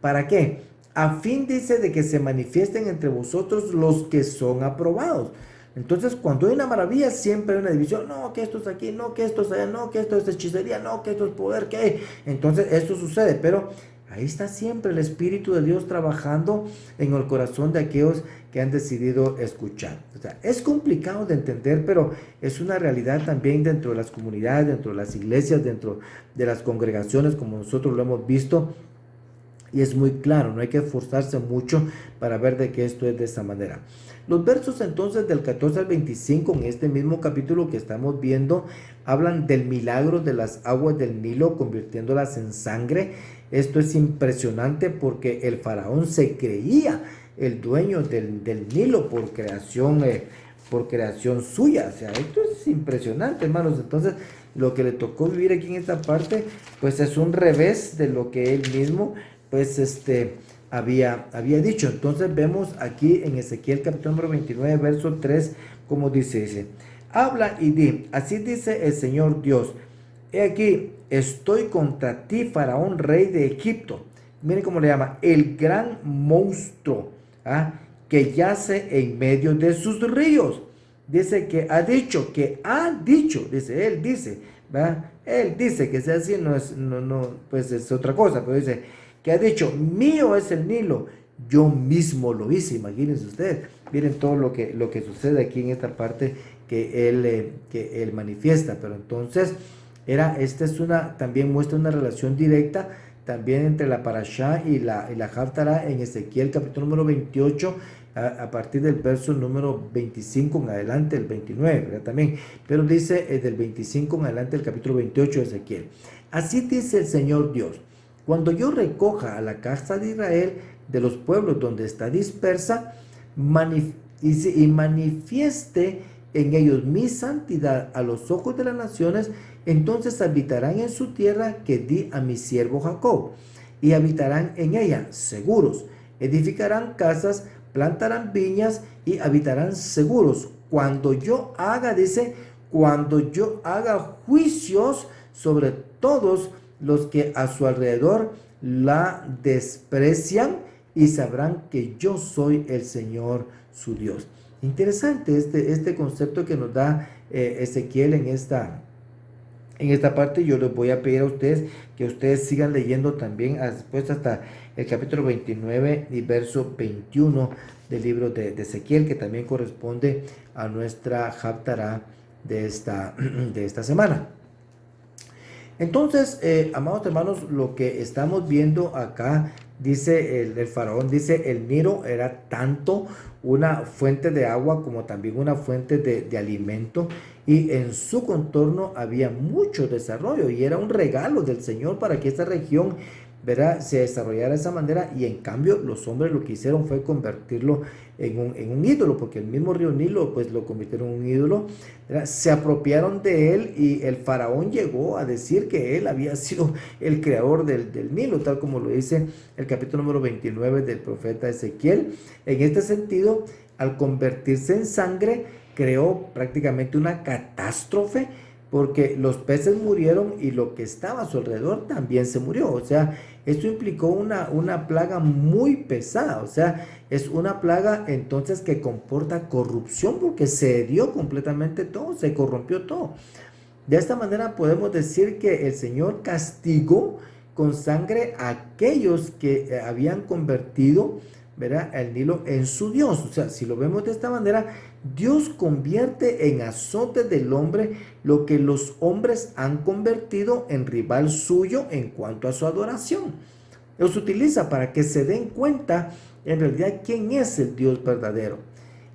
¿Para qué? A fin, dice, de que se manifiesten entre vosotros los que son aprobados. Entonces, cuando hay una maravilla, siempre hay una división. No, que esto es aquí, no, que esto es allá, no, que esto es hechicería, no, que esto es poder, que hay. Entonces, esto sucede, pero ahí está siempre el Espíritu de Dios trabajando en el corazón de aquellos que han decidido escuchar. O sea, es complicado de entender, pero es una realidad también dentro de las comunidades, dentro de las iglesias, dentro de las congregaciones, como nosotros lo hemos visto. Y es muy claro, no hay que esforzarse mucho para ver de que esto es de esa manera. Los versos entonces del 14 al 25 en este mismo capítulo que estamos viendo hablan del milagro de las aguas del Nilo convirtiéndolas en sangre. Esto es impresionante porque el faraón se creía el dueño del Nilo por creación suya. O sea, esto es impresionante, hermanos. Entonces, lo que le tocó vivir aquí en esta parte, pues es un revés de lo que él mismo pues había dicho. Entonces vemos aquí en Ezequiel capítulo número 29 verso 3 como dice, habla y di, así dice el Señor Dios, he aquí, estoy contra ti, Faraón, rey de Egipto. Miren cómo le llama, el gran monstruo, que yace en medio de sus ríos. Dice que ha dicho, dice, él dice, ¿verdad? Él dice que sea así, pues es otra cosa, pero dice, que ha dicho, mío es el Nilo, yo mismo lo hice. Imagínense ustedes, miren todo lo que sucede aquí en esta parte que él manifiesta. Pero entonces, también muestra una relación directa también entre la Parashá y la Haftará en Ezequiel capítulo número 28, a partir del verso número 25 en adelante, el 29, ¿verdad? También, pero dice del 25 en adelante el capítulo 28 de Ezequiel. Así dice el Señor Dios, cuando yo recoja a la casa de Israel de los pueblos donde está dispersa y manifieste en ellos mi santidad a los ojos de las naciones, entonces habitarán en su tierra que di a mi siervo Jacob, y habitarán en ella seguros, edificarán casas, plantarán viñas y habitarán seguros. Cuando yo haga juicios sobre todos los que a su alrededor la desprecian, y sabrán que yo soy el Señor su Dios. Interesante este concepto que nos da Ezequiel en esta parte. Yo les voy a pedir a ustedes que ustedes sigan leyendo también después hasta el capítulo 29 y verso 21 del libro de Ezequiel, que también corresponde a nuestra Haftará de esta semana. Entonces, amados hermanos, lo que estamos viendo acá, dice el faraón, dice, el Nilo era tanto una fuente de agua como también una fuente de alimento, y en su contorno había mucho desarrollo, y era un regalo del Señor para que esta región, ¿verdad?, se desarrollara de esa manera. Y en cambio los hombres lo que hicieron fue convertirlo en un ídolo, porque el mismo río Nilo pues lo convirtieron en un ídolo, ¿verdad? Se apropiaron de él, y el faraón llegó a decir que él había sido el creador del Nilo, tal como lo dice el capítulo número 29 del profeta Ezequiel. En este sentido, al convertirse en sangre, creó prácticamente una catástrofe, porque los peces murieron y lo que estaba a su alrededor también se murió. O sea, esto implicó una plaga muy pesada. O sea, es una plaga entonces que comporta corrupción, porque se dio completamente todo, se corrompió todo. De esta manera podemos decir que el Señor castigó con sangre a aquellos que habían convertido, ¿verdad?, el Nilo en su Dios. O sea, si lo vemos de esta manera, Dios convierte en azote del hombre lo que los hombres han convertido en rival suyo en cuanto a su adoración. Los utiliza para que se den cuenta en realidad quién es el Dios verdadero.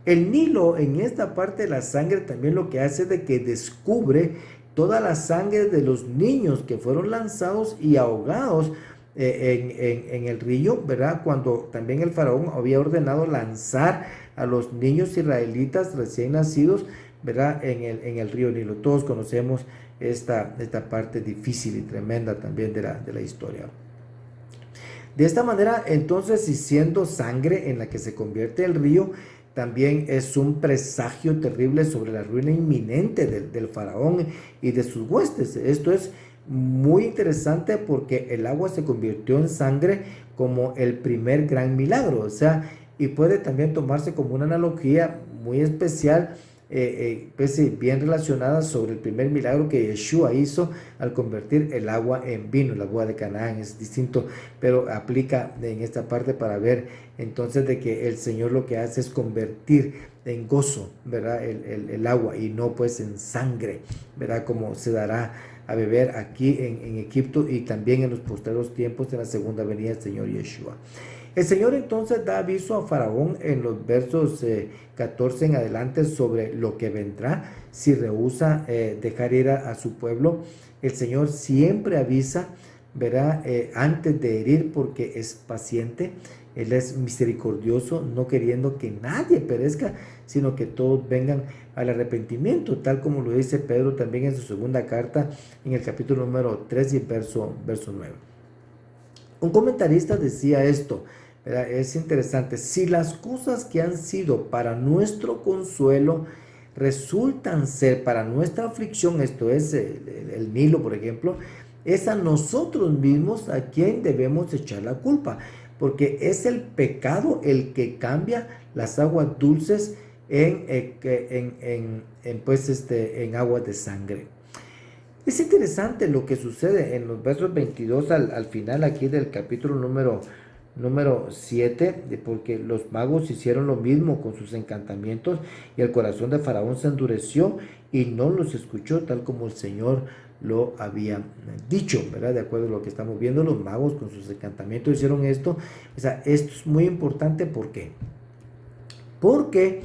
El Nilo, en esta parte de la sangre, también lo que hace es de que descubre toda la sangre de los niños que fueron lanzados y ahogados en el río, ¿verdad? Cuando también el faraón había ordenado lanzar a los niños israelitas recién nacidos, ¿verdad?, en el río Nilo. Todos conocemos esta parte difícil y tremenda también de la historia. De esta manera, entonces, y siendo sangre en la que se convierte el río, también es un presagio terrible sobre la ruina inminente del faraón y de sus huestes. Esto es muy interesante porque el agua se convirtió en sangre como el primer gran milagro. O sea, y puede también tomarse como una analogía muy especial, pues bien relacionada sobre el primer milagro que Yeshua hizo al convertir el agua en vino. El agua de Canaán es distinto, pero aplica en esta parte para ver entonces de que el Señor lo que hace es convertir en gozo, ¿verdad?, el agua, y no pues en sangre, ¿verdad?, como se dará a beber aquí en Egipto y también en los posteriores tiempos de la segunda venida del Señor Yeshua. El Señor entonces da aviso a Faraón en los versos 14 en adelante sobre lo que vendrá si rehúsa dejar ir a su pueblo. El Señor siempre avisa, ¿verdad?, antes de herir, porque es paciente. Él es misericordioso, no queriendo que nadie perezca, sino que todos vengan al arrepentimiento, tal como lo dice Pedro también en su segunda carta, en el capítulo número 3 y verso 9. Un comentarista decía esto, ¿verdad? Es interesante: si las cosas que han sido para nuestro consuelo resultan ser para nuestra aflicción, esto es el Nilo, por ejemplo, es a nosotros mismos a quien debemos echar la culpa, porque es el pecado el que cambia las aguas dulces en aguas de sangre. Es interesante lo que sucede en los versos 22 al final aquí del capítulo número 7, porque los magos hicieron lo mismo con sus encantamientos y el corazón de Faraón se endureció y no los escuchó tal como el Señor lo había dicho, ¿verdad? De acuerdo a lo que estamos viendo, los magos con sus encantamientos hicieron esto. O sea, esto es muy importante. ¿Por qué? Porque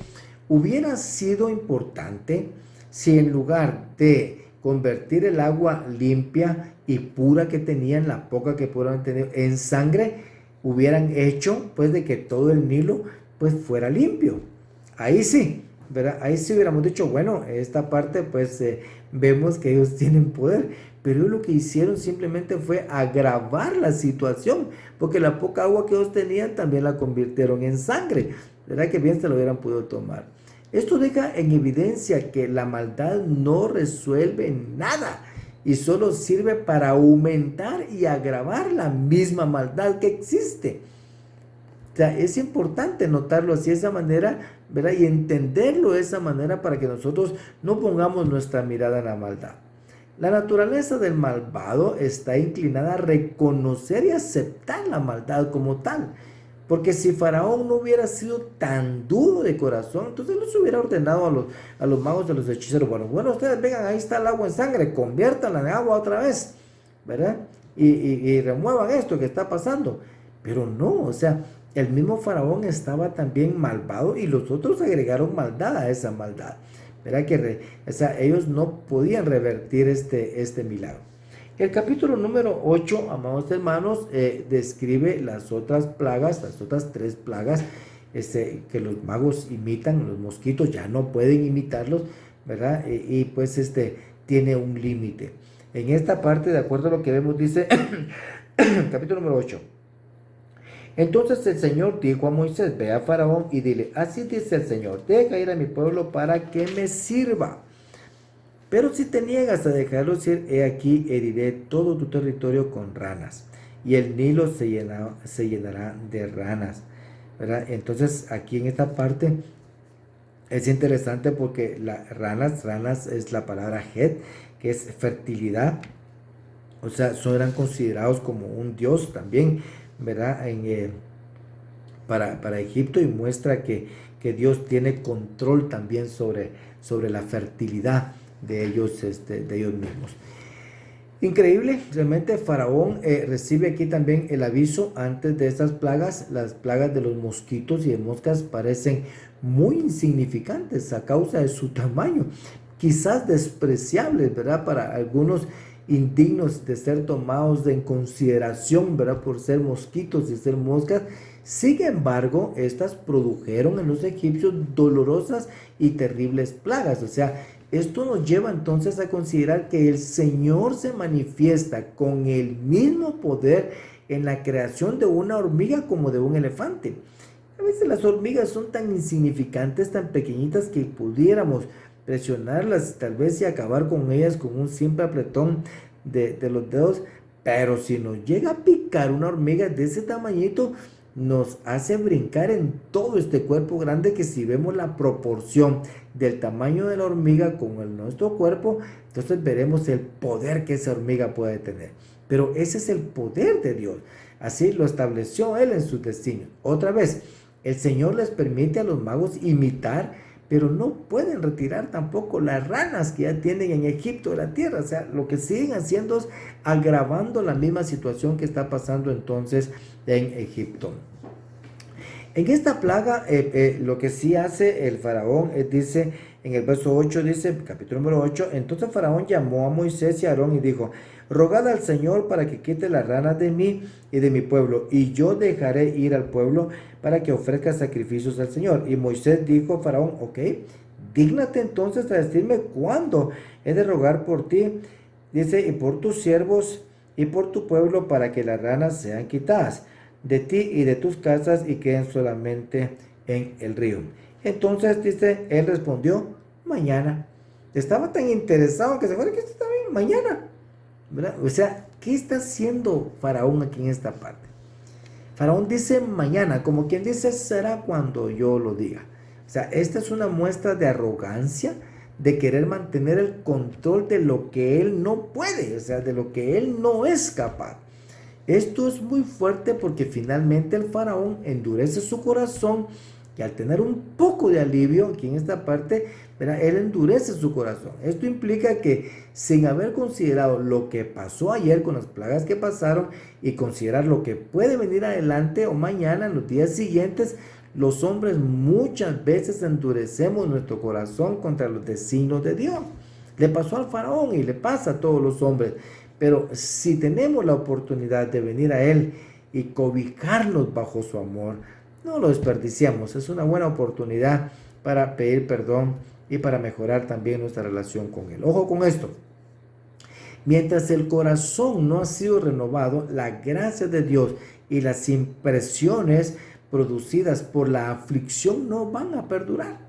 hubiera sido importante si en lugar de convertir el agua limpia y pura que tenían, la poca que pudieron tener, en sangre, hubieran hecho pues de que todo el Nilo pues fuera limpio. Ahí sí, ¿verdad? Ahí sí hubiéramos dicho, bueno, esta parte pues vemos que ellos tienen poder, pero ellos lo que hicieron simplemente fue agravar la situación, porque la poca agua que ellos tenían también la convirtieron en sangre, ¿verdad? Que bien se lo hubieran podido tomar. Esto deja en evidencia que la maldad no resuelve nada y solo sirve para aumentar y agravar la misma maldad que existe. O sea, es importante notarlo así, de esa manera, ¿verdad? Y entenderlo de esa manera para que nosotros no pongamos nuestra mirada en la maldad. La naturaleza del malvado está inclinada a reconocer y aceptar la maldad como tal. Porque si Faraón no hubiera sido tan duro de corazón, entonces no se hubiera ordenado a los magos, a los hechiceros: bueno, ustedes vengan, ahí está el agua en sangre, conviértanla en agua otra vez, ¿verdad? Y remuevan esto que está pasando. Pero no, o sea, el mismo Faraón estaba también malvado y los otros agregaron maldad a esa maldad, ¿verdad? O sea, ellos no podían revertir este milagro. El capítulo número 8, amados hermanos, describe las otras plagas, las otras 3 plagas que los magos imitan. Los mosquitos ya no pueden imitarlos, ¿verdad? Y pues tiene un límite. En esta parte, de acuerdo a lo que vemos, dice capítulo número 8. Entonces el Señor dijo a Moisés: ve a Faraón y dile, así dice el Señor, deja ir a mi pueblo para que me sirva. Pero si te niegas a dejarlos ir, he aquí heriré todo tu territorio con ranas, y el Nilo se llenará de ranas, ¿verdad? Entonces aquí en esta parte es interesante porque ranas es la palabra het, que es fertilidad. O sea, eran considerados como un dios también, ¿verdad? Para Egipto, y muestra que Dios tiene control también sobre la fertilidad de ellos, de ellos mismos. Increíble, realmente Faraón recibe aquí también el aviso antes de estas plagas. Las plagas de los mosquitos y de moscas parecen muy insignificantes a causa de su tamaño, quizás despreciables, ¿verdad? Para algunos indignos de ser tomados en consideración, ¿verdad? Por ser mosquitos y ser moscas. Sin embargo, estas produjeron en los egipcios dolorosas y terribles plagas. O sea, esto nos lleva entonces a considerar que el Señor se manifiesta con el mismo poder en la creación de una hormiga como de un elefante. A veces las hormigas son tan insignificantes, tan pequeñitas, que pudiéramos presionarlas tal vez y acabar con ellas con un simple apretón de los dedos, pero si nos llega a picar una hormiga de ese tamañito, nos hace brincar en todo este cuerpo grande, que si vemos la proporción del tamaño de la hormiga con nuestro cuerpo, entonces veremos el poder que esa hormiga puede tener. Pero ese es el poder de Dios. Así lo estableció Él en su destino. Otra vez, el Señor les permite a los magos imitar, pero no pueden retirar tampoco las ranas que ya tienen en Egipto de la tierra. O sea, lo que siguen haciendo es agravando la misma situación que está pasando entonces en Egipto. En esta plaga, lo que sí hace el faraón, dice en el verso 8, dice, capítulo número 8, entonces Faraón llamó a Moisés y a Aarón y dijo, rogad al Señor para que quite las ranas de mí y de mi pueblo, y yo dejaré ir al pueblo para que ofrezca sacrificios al Señor. Y Moisés dijo a Faraón, ok, dígnate entonces a decirme cuándo he de rogar por ti, dice, y por tus siervos y por tu pueblo, para que las ranas sean quitadas de ti y de tus casas y queden solamente en el río. Entonces, dice, él respondió, mañana. Estaba tan interesado que se fue, que esto está bien, mañana, ¿verdad? O sea, ¿qué está haciendo Faraón aquí en esta parte? Faraón dice mañana, como quien dice, será cuando yo lo diga. O sea, esta es una muestra de arrogancia, de querer mantener el control de lo que él no puede, o sea, de lo que él no es capaz. Esto es muy fuerte porque finalmente el faraón endurece su corazón, y al tener un poco de alivio aquí en esta parte, ¿verdad? Él endurece su corazón. Esto implica que, sin haber considerado lo que pasó ayer con las plagas que pasaron y considerar lo que puede venir adelante o mañana, en los días siguientes, los hombres muchas veces endurecemos nuestro corazón contra los designios de Dios. Le pasó al faraón y le pasa a todos los hombres. Pero si tenemos la oportunidad de venir a Él y cobijarnos bajo su amor, no lo desperdiciamos. Es una buena oportunidad para pedir perdón y para mejorar también nuestra relación con Él. Ojo con esto. Mientras el corazón no ha sido renovado, la gracia de Dios y las impresiones producidas por la aflicción no van a perdurar,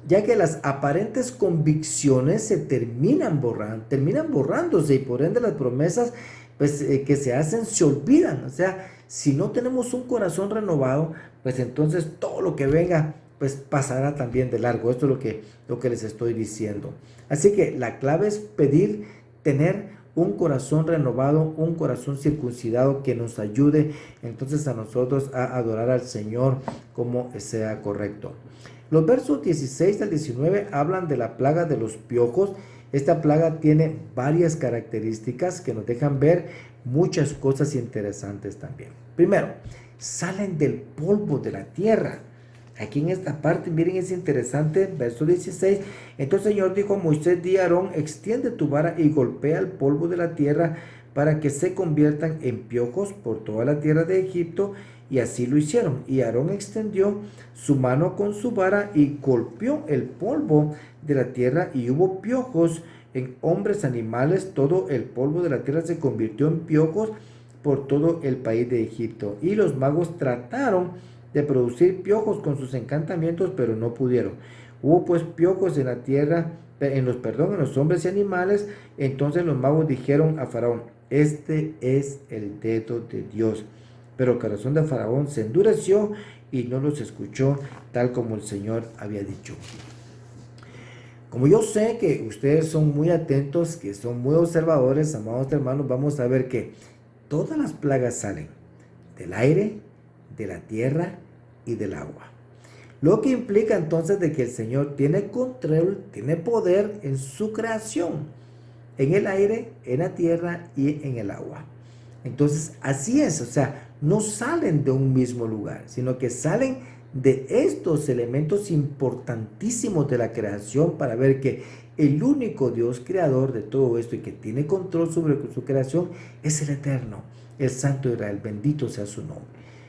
ya que las aparentes convicciones se terminan borrándose, y por ende las promesas pues, que se hacen se olvidan. O sea, si no tenemos un corazón renovado, pues entonces todo lo que venga pues pasará también de largo. Esto es lo que les estoy diciendo. Así que la clave es tener un corazón renovado, un corazón circuncidado, que nos ayude entonces a nosotros a adorar al Señor como sea correcto. Los versos 16 al 19 hablan de la plaga de los piojos. Esta plaga tiene varias características que nos dejan ver muchas cosas interesantes también. Primero, salen del polvo de la tierra. Aquí en esta parte, miren, es interesante, verso 16. Entonces el Señor dijo a Moisés, di a Aarón, extiende tu vara y golpea el polvo de la tierra para que se conviertan en piojos por toda la tierra de Egipto. Y así lo hicieron. Y Aarón extendió su mano con su vara y golpeó el polvo de la tierra, y hubo piojos en hombres, animales. Todo el polvo de la tierra se convirtió en piojos por todo el país de Egipto. Y los magos trataron de producir piojos con sus encantamientos, pero no pudieron. Hubo pues piojos en la tierra, en los hombres y animales. Entonces los magos dijeron a Faraón, este es el dedo de Dios. Pero el corazón de Faraón se endureció y no los escuchó, tal como el Señor había dicho. Como yo sé que ustedes son muy atentos, que son muy observadores, amados hermanos, vamos a ver que todas las plagas salen del aire, de la tierra y del agua. Lo que implica entonces de que el Señor tiene control, tiene poder en su creación, en el aire, en la tierra y en el agua. Entonces, así es, o sea, no salen de un mismo lugar, sino que salen de estos elementos importantísimos de la creación para ver que el único Dios creador de todo esto y que tiene control sobre su creación es el Eterno, el Santo de Israel, bendito sea su nombre.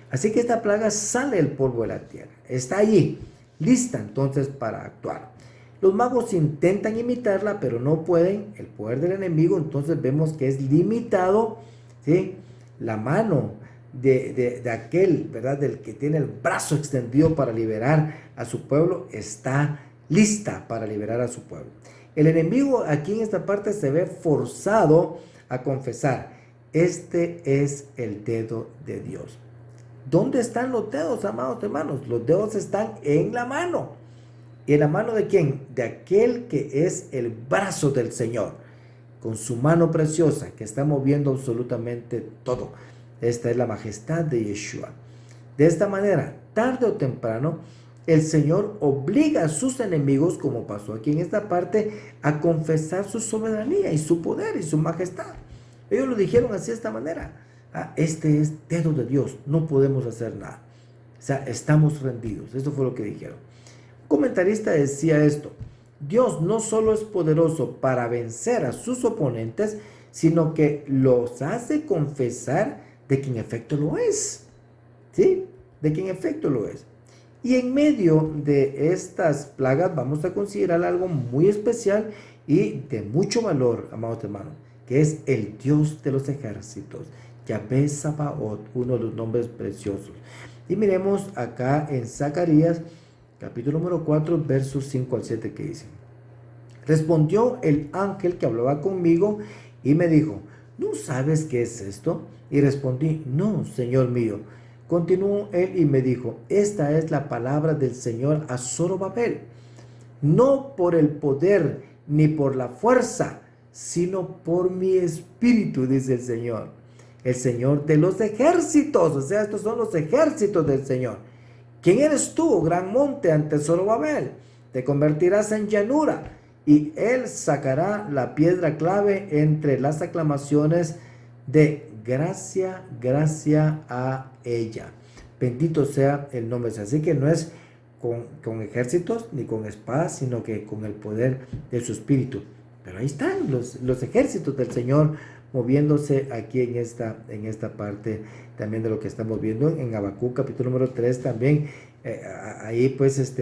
Así que esta plaga sale del polvo de la tierra, está allí, lista entonces para actuar. Los magos intentan imitarla, pero no pueden. El poder del enemigo, entonces vemos que es limitado, ¿sí? La mano de aquel, ¿verdad? Del que tiene el brazo extendido para liberar a su pueblo, está lista para liberar a su pueblo. El enemigo aquí en esta parte se ve forzado a confesar: este es el dedo de Dios. ¿Dónde están los dedos, amados hermanos? Los dedos están en la mano. ¿Y en la mano de quién? De aquel que es el brazo del Señor, con su mano preciosa que está moviendo absolutamente todo. Esta es la majestad de Yeshua. De esta manera, tarde o temprano, el Señor obliga a sus enemigos, como pasó aquí en esta parte, a confesar su soberanía y su poder y su majestad. Ellos lo dijeron así de esta manera: este es dedo de Dios, no podemos hacer nada. O sea, estamos rendidos. Esto fue lo que dijeron. Un comentarista decía esto: Dios no solo es poderoso para vencer a sus oponentes, sino que los hace confesar de que en efecto lo es. ¿Sí? De que en efecto lo es. Y en medio de estas plagas vamos a considerar algo muy especial y de mucho valor, amados hermanos, que es el Dios de los ejércitos, Yahvé Sabaoth, uno de los nombres preciosos. Y miremos acá en Zacarías, capítulo número 4, versos 5 al 7, que dice: respondió el ángel que hablaba conmigo y me dijo: ¿no sabes qué es esto? Y respondí: no, Señor mío. Continuó él y me dijo: esta es la palabra del Señor a Zorobabel, no por el poder ni por la fuerza, sino por mi espíritu, dice el Señor de los ejércitos. O sea, estos son los ejércitos del Señor. ¿Quién eres tú, gran monte, ante Zorobabel? Te convertirás en llanura, y él sacará la piedra clave entre las aclamaciones de gracia, gracia a ella. Bendito sea el nombre. Así que no es con ejércitos ni con espadas, sino que con el poder de su espíritu. Pero ahí están los ejércitos del Señor moviéndose aquí en esta parte también de lo que estamos viendo en Habacuc capítulo número 3 también. Ahí pues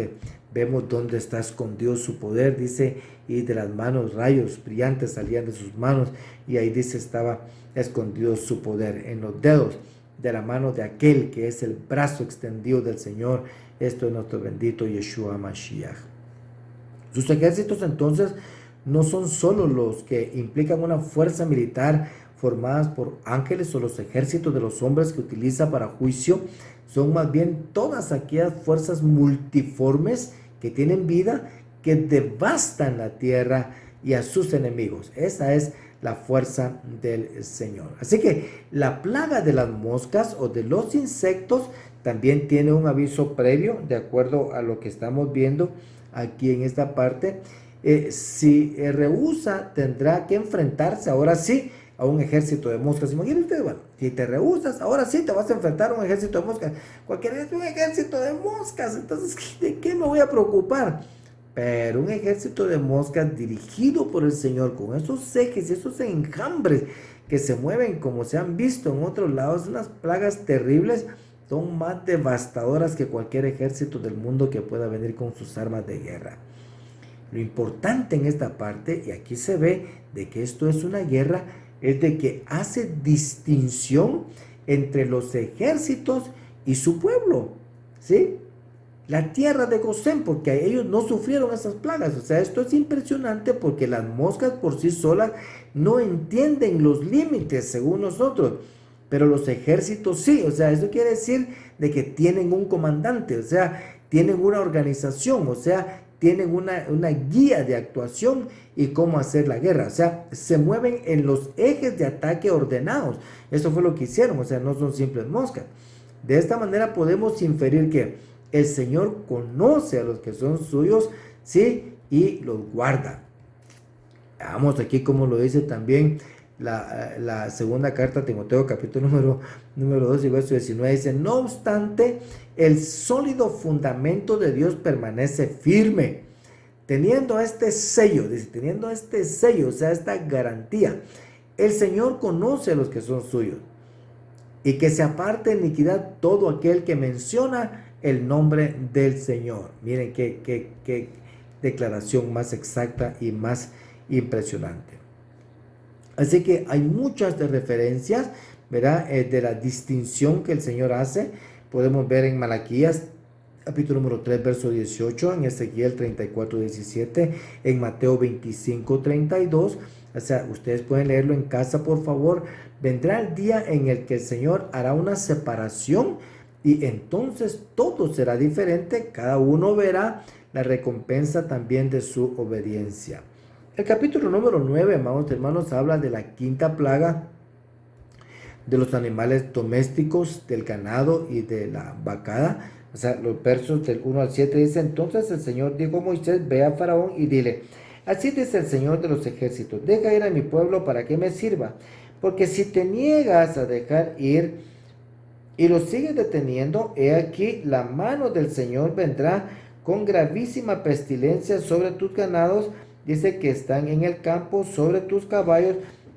vemos dónde está escondido su poder, dice, y de las manos rayos brillantes salían de sus manos, y ahí dice estaba escondido su poder en los dedos de la mano de aquel que es el brazo extendido del Señor. Esto es nuestro bendito Yeshua Mashiach. Sus ejércitos entonces no son solo los que implican una fuerza militar formadas por ángeles o los ejércitos de los hombres que utiliza para juicio, son más bien todas aquellas fuerzas multiformes que tienen vida, que devastan la tierra y a sus enemigos. Esa es la fuerza del Señor. Así que la plaga de las moscas o de los insectos también tiene un aviso previo, de acuerdo a lo que estamos viendo aquí en esta parte. Si rehúsa, tendrá que enfrentarse ahora sí a un ejército de moscas. Imagínate usted, bueno, si te rehusas, ahora sí te vas a enfrentar a un ejército de moscas. Cualquiera es un ejército de moscas, entonces ¿de qué me voy a preocupar? Pero un ejército de moscas dirigido por el Señor, con esos ejes y esos enjambres que se mueven como se han visto en otros lados, unas plagas terribles, son más devastadoras que cualquier ejército del mundo que pueda venir con sus armas de guerra. Lo importante en esta parte, y aquí se ve de que esto es una guerra, es de que hace distinción entre los ejércitos y su pueblo, ¿sí? La tierra de Gosén, porque ellos no sufrieron esas plagas. O sea, esto es impresionante porque las moscas por sí solas no entienden los límites según nosotros, pero los ejércitos sí. O sea, eso quiere decir de que tienen un comandante, o sea, tienen una organización, o sea, tienen una guía de actuación y cómo hacer la guerra. O sea, se mueven en los ejes de ataque ordenados. Eso fue lo que hicieron, o sea, no son simples moscas. De esta manera podemos inferir que el Señor conoce a los que son suyos, ¿sí? Y los guarda. Vamos aquí como lo dice también la segunda carta a Timoteo, capítulo número 2 y verso 19, dice: no obstante, el sólido fundamento de Dios permanece firme, teniendo este sello, dice, teniendo este sello, o sea, esta garantía. El Señor conoce a los que son suyos, y que se aparte en iniquidad todo aquel que menciona el nombre del Señor. Miren qué declaración más exacta y más impresionante. Así que hay muchas referencias, ¿verdad? De la distinción que el Señor hace. Podemos ver en Malaquías, capítulo número 3, verso 18, en Ezequiel 34, 17, en Mateo 25, 32. O sea, ustedes pueden leerlo en casa, por favor. Vendrá el día en el que el Señor hará una separación y entonces todo será diferente. Cada uno verá la recompensa también de su obediencia. El capítulo número 9, amados hermanos, habla de la quinta plaga de los animales domésticos, del ganado y de la vacada. O sea, los versos del 1 al 7 dice: entonces el Señor dijo a Moisés: ve a Faraón y dile, así dice el Señor de los ejércitos, deja ir a mi pueblo para que me sirva, porque si te niegas a dejar ir y lo sigues deteniendo, he aquí la mano del Señor vendrá con gravísima pestilencia sobre tus ganados, dice, que están en el campo, sobre tus caballos,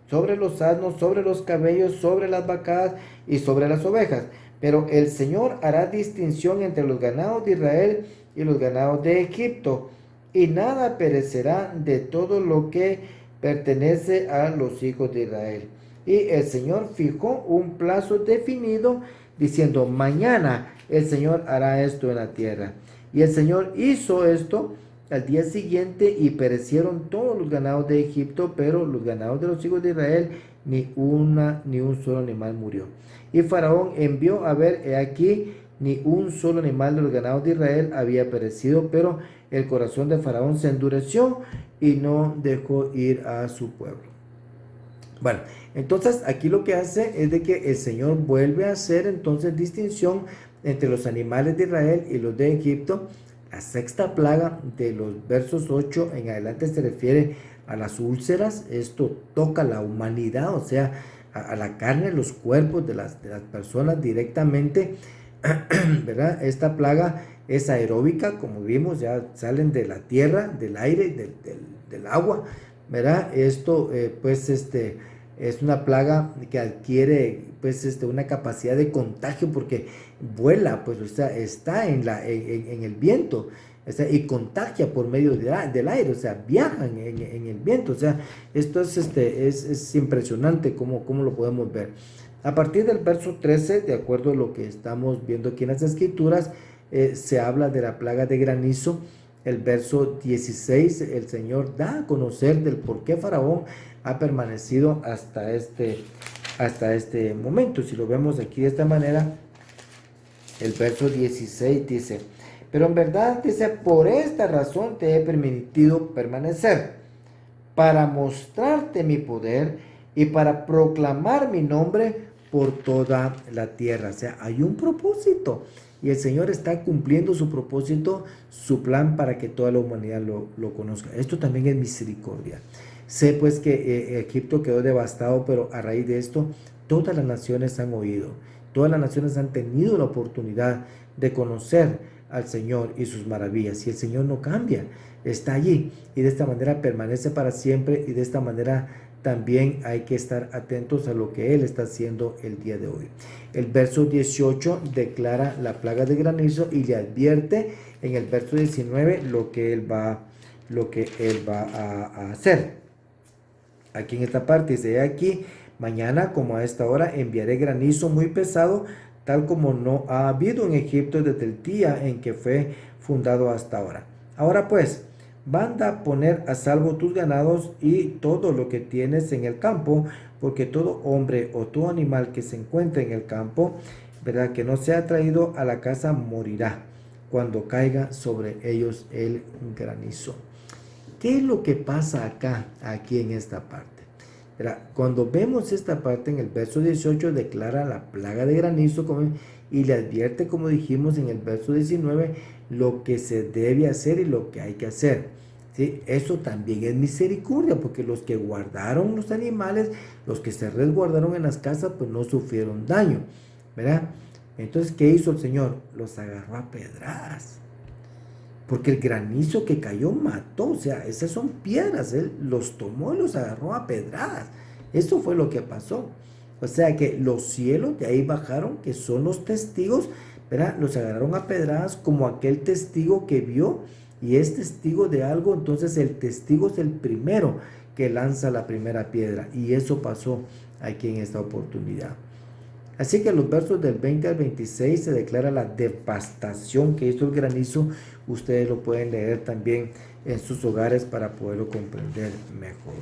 sobre los asnos, sobre los camellos, sobre las vacadas y sobre las ovejas. Pero el Señor hará distinción entre los ganados de Israel y los ganados de Egipto, y nada perecerá de todo lo que pertenece a los hijos de Israel. Y el Señor fijó un plazo definido, diciendo: mañana el Señor hará esto en la tierra. Y el Señor hizo esto al día siguiente, y perecieron todos los ganados de Egipto, pero los ganados de los hijos de Israel, ni un solo animal murió. Y Faraón envió a ver, he aquí, ni un solo animal de los ganados de Israel había perecido, pero el corazón de Faraón se endureció y no dejó ir a su pueblo. Bueno, entonces aquí lo que hace es de que el Señor vuelve a hacer entonces distinción entre los animales de Israel y los de Egipto. La sexta plaga de los versos 8 en adelante se refiere a las úlceras. Esto toca la humanidad, o sea, a la carne, los cuerpos de las personas directamente, ¿verdad? Esta plaga es aeróbica, como vimos, ya salen de la tierra, del aire, del agua, ¿verdad? Esto, es una plaga que adquiere, una capacidad de contagio porque vuela, pues, o sea, está en el viento, o sea, y contagia por medio del aire, o sea, viajan en el viento. O sea, esto es impresionante cómo lo podemos ver. A partir del verso 13, de acuerdo a lo que estamos viendo aquí en las escrituras, se habla de la plaga de granizo. El verso 16, el Señor da a conocer del por qué Faraón ha permanecido hasta este momento. Si lo vemos aquí de esta manera, el verso 16 dice: pero en verdad, dice, por esta razón te he permitido permanecer, para mostrarte mi poder y para proclamar mi nombre por toda la tierra. O sea, hay un propósito. Y el Señor está cumpliendo su propósito, su plan, para que toda la humanidad lo conozca. Esto también es misericordia. Sé pues que Egipto quedó devastado, pero a raíz de esto todas las naciones han oído. Todas las naciones han tenido la oportunidad de conocer al Señor y sus maravillas. Y el Señor no cambia, está allí. Y de esta manera permanece para siempre. Y de esta manera también hay que estar atentos a lo que Él está haciendo el día de hoy. El verso 18 declara la plaga de granizo y le advierte en el verso 19 lo que Él va a hacer. Aquí en esta parte dice: aquí, mañana como a esta hora enviaré granizo muy pesado, tal como no ha habido en Egipto desde el día en que fue fundado hasta ahora. Ahora pues, manda a poner a salvo tus ganados y todo lo que tienes en el campo, porque todo hombre o todo animal que se encuentre en el campo, ¿verdad?, que no sea traído a la casa, morirá. cuando caiga sobre ellos el granizo. ¿Qué es lo que pasa aquí en esta parte? Cuando vemos esta parte en el verso 18 declara la plaga de granizo y le advierte, como dijimos en el verso 19, lo que se debe hacer y lo que hay que hacer. ¿Sí? Eso también es misericordia, porque los que guardaron los animales, los que se resguardaron en las casas, pues no sufrieron daño, ¿verdad? Entonces, ¿qué hizo el Señor? Los agarró a pedradas, porque el granizo que cayó mató, o sea, esas son piedras, Él los tomó y los agarró a pedradas. Eso fue lo que pasó. O sea que los cielos de ahí bajaron, que son los testigos, ¿verdad? Los agarraron a pedradas como aquel testigo que vio y es testigo de algo, entonces el testigo es el primero que lanza la primera piedra, y eso pasó aquí en esta oportunidad. Así que en los versos del 20 al 26 se declara la devastación que hizo el granizo. Ustedes lo pueden leer también en sus hogares para poderlo comprender mejor.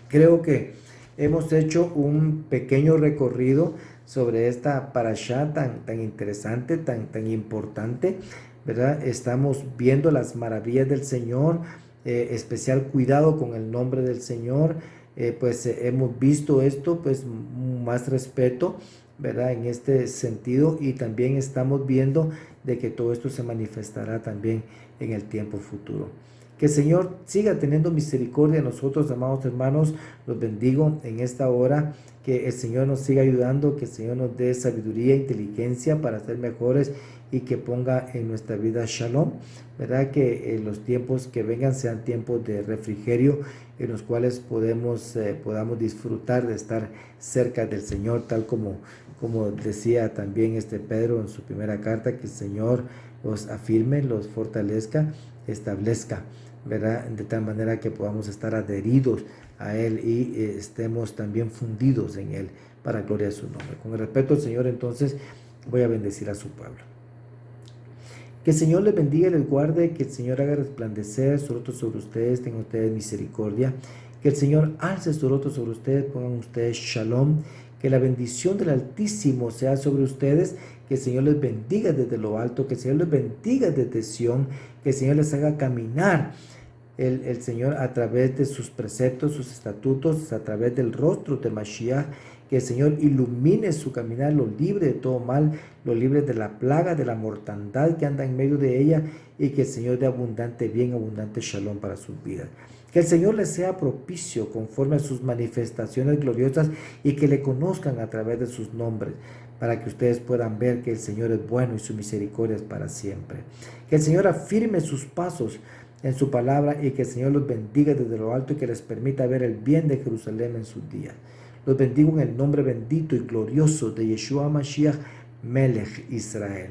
Creo que hemos hecho un pequeño recorrido sobre esta parashá tan interesante, tan importante, ¿verdad? Estamos viendo las maravillas del Señor, especial cuidado con el nombre del Señor. Hemos visto esto, pues más respeto, ¿verdad? En este sentido, y también estamos viendo de que todo esto se manifestará también en el tiempo futuro. Que el Señor siga teniendo misericordia de nosotros, amados hermanos. Los bendigo en esta hora. Que el Señor nos siga ayudando, que el Señor nos dé sabiduría e inteligencia para ser mejores y que ponga en nuestra vida shalom, ¿verdad? Que los tiempos que vengan sean tiempos de refrigerio en los cuales podamos disfrutar de estar cerca del Señor, tal como decía también Pedro en su primera carta, que el Señor los afirme, los fortalezca, establezca, ¿verdad? De tal manera que podamos estar adheridos a Él y estemos también fundidos en Él, para gloria de su nombre. Con el respeto al Señor, entonces voy a bendecir a su pueblo. Que el Señor les bendiga y les guarde, que el Señor haga resplandecer su rostro sobre ustedes, tengan ustedes misericordia, que el Señor alce su rostro sobre ustedes, pongan ustedes shalom, que la bendición del Altísimo sea sobre ustedes, que el Señor les bendiga desde lo alto, que el Señor les bendiga desde Sión, que el Señor les haga caminar el Señor a través de sus preceptos, sus estatutos, a través del rostro de Mashiach, que el Señor ilumine su caminar, lo libre de todo mal, lo libre de la plaga, de la mortandad que anda en medio de ella, y que el Señor dé abundante bien, abundante shalom para sus vidas. Que el Señor les sea propicio conforme a sus manifestaciones gloriosas y que le conozcan a través de sus nombres, para que ustedes puedan ver que el Señor es bueno y su misericordia es para siempre. Que el Señor afirme sus pasos en su palabra y que el Señor los bendiga desde lo alto y que les permita ver el bien de Jerusalén en sus días. Los bendigo en el nombre bendito y glorioso de Yeshua Mashiach, Melech Israel.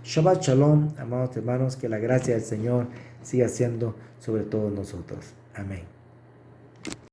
Shabbat Shalom, amados hermanos, que la gracia del Señor siga siendo sobre todos nosotros. Amén.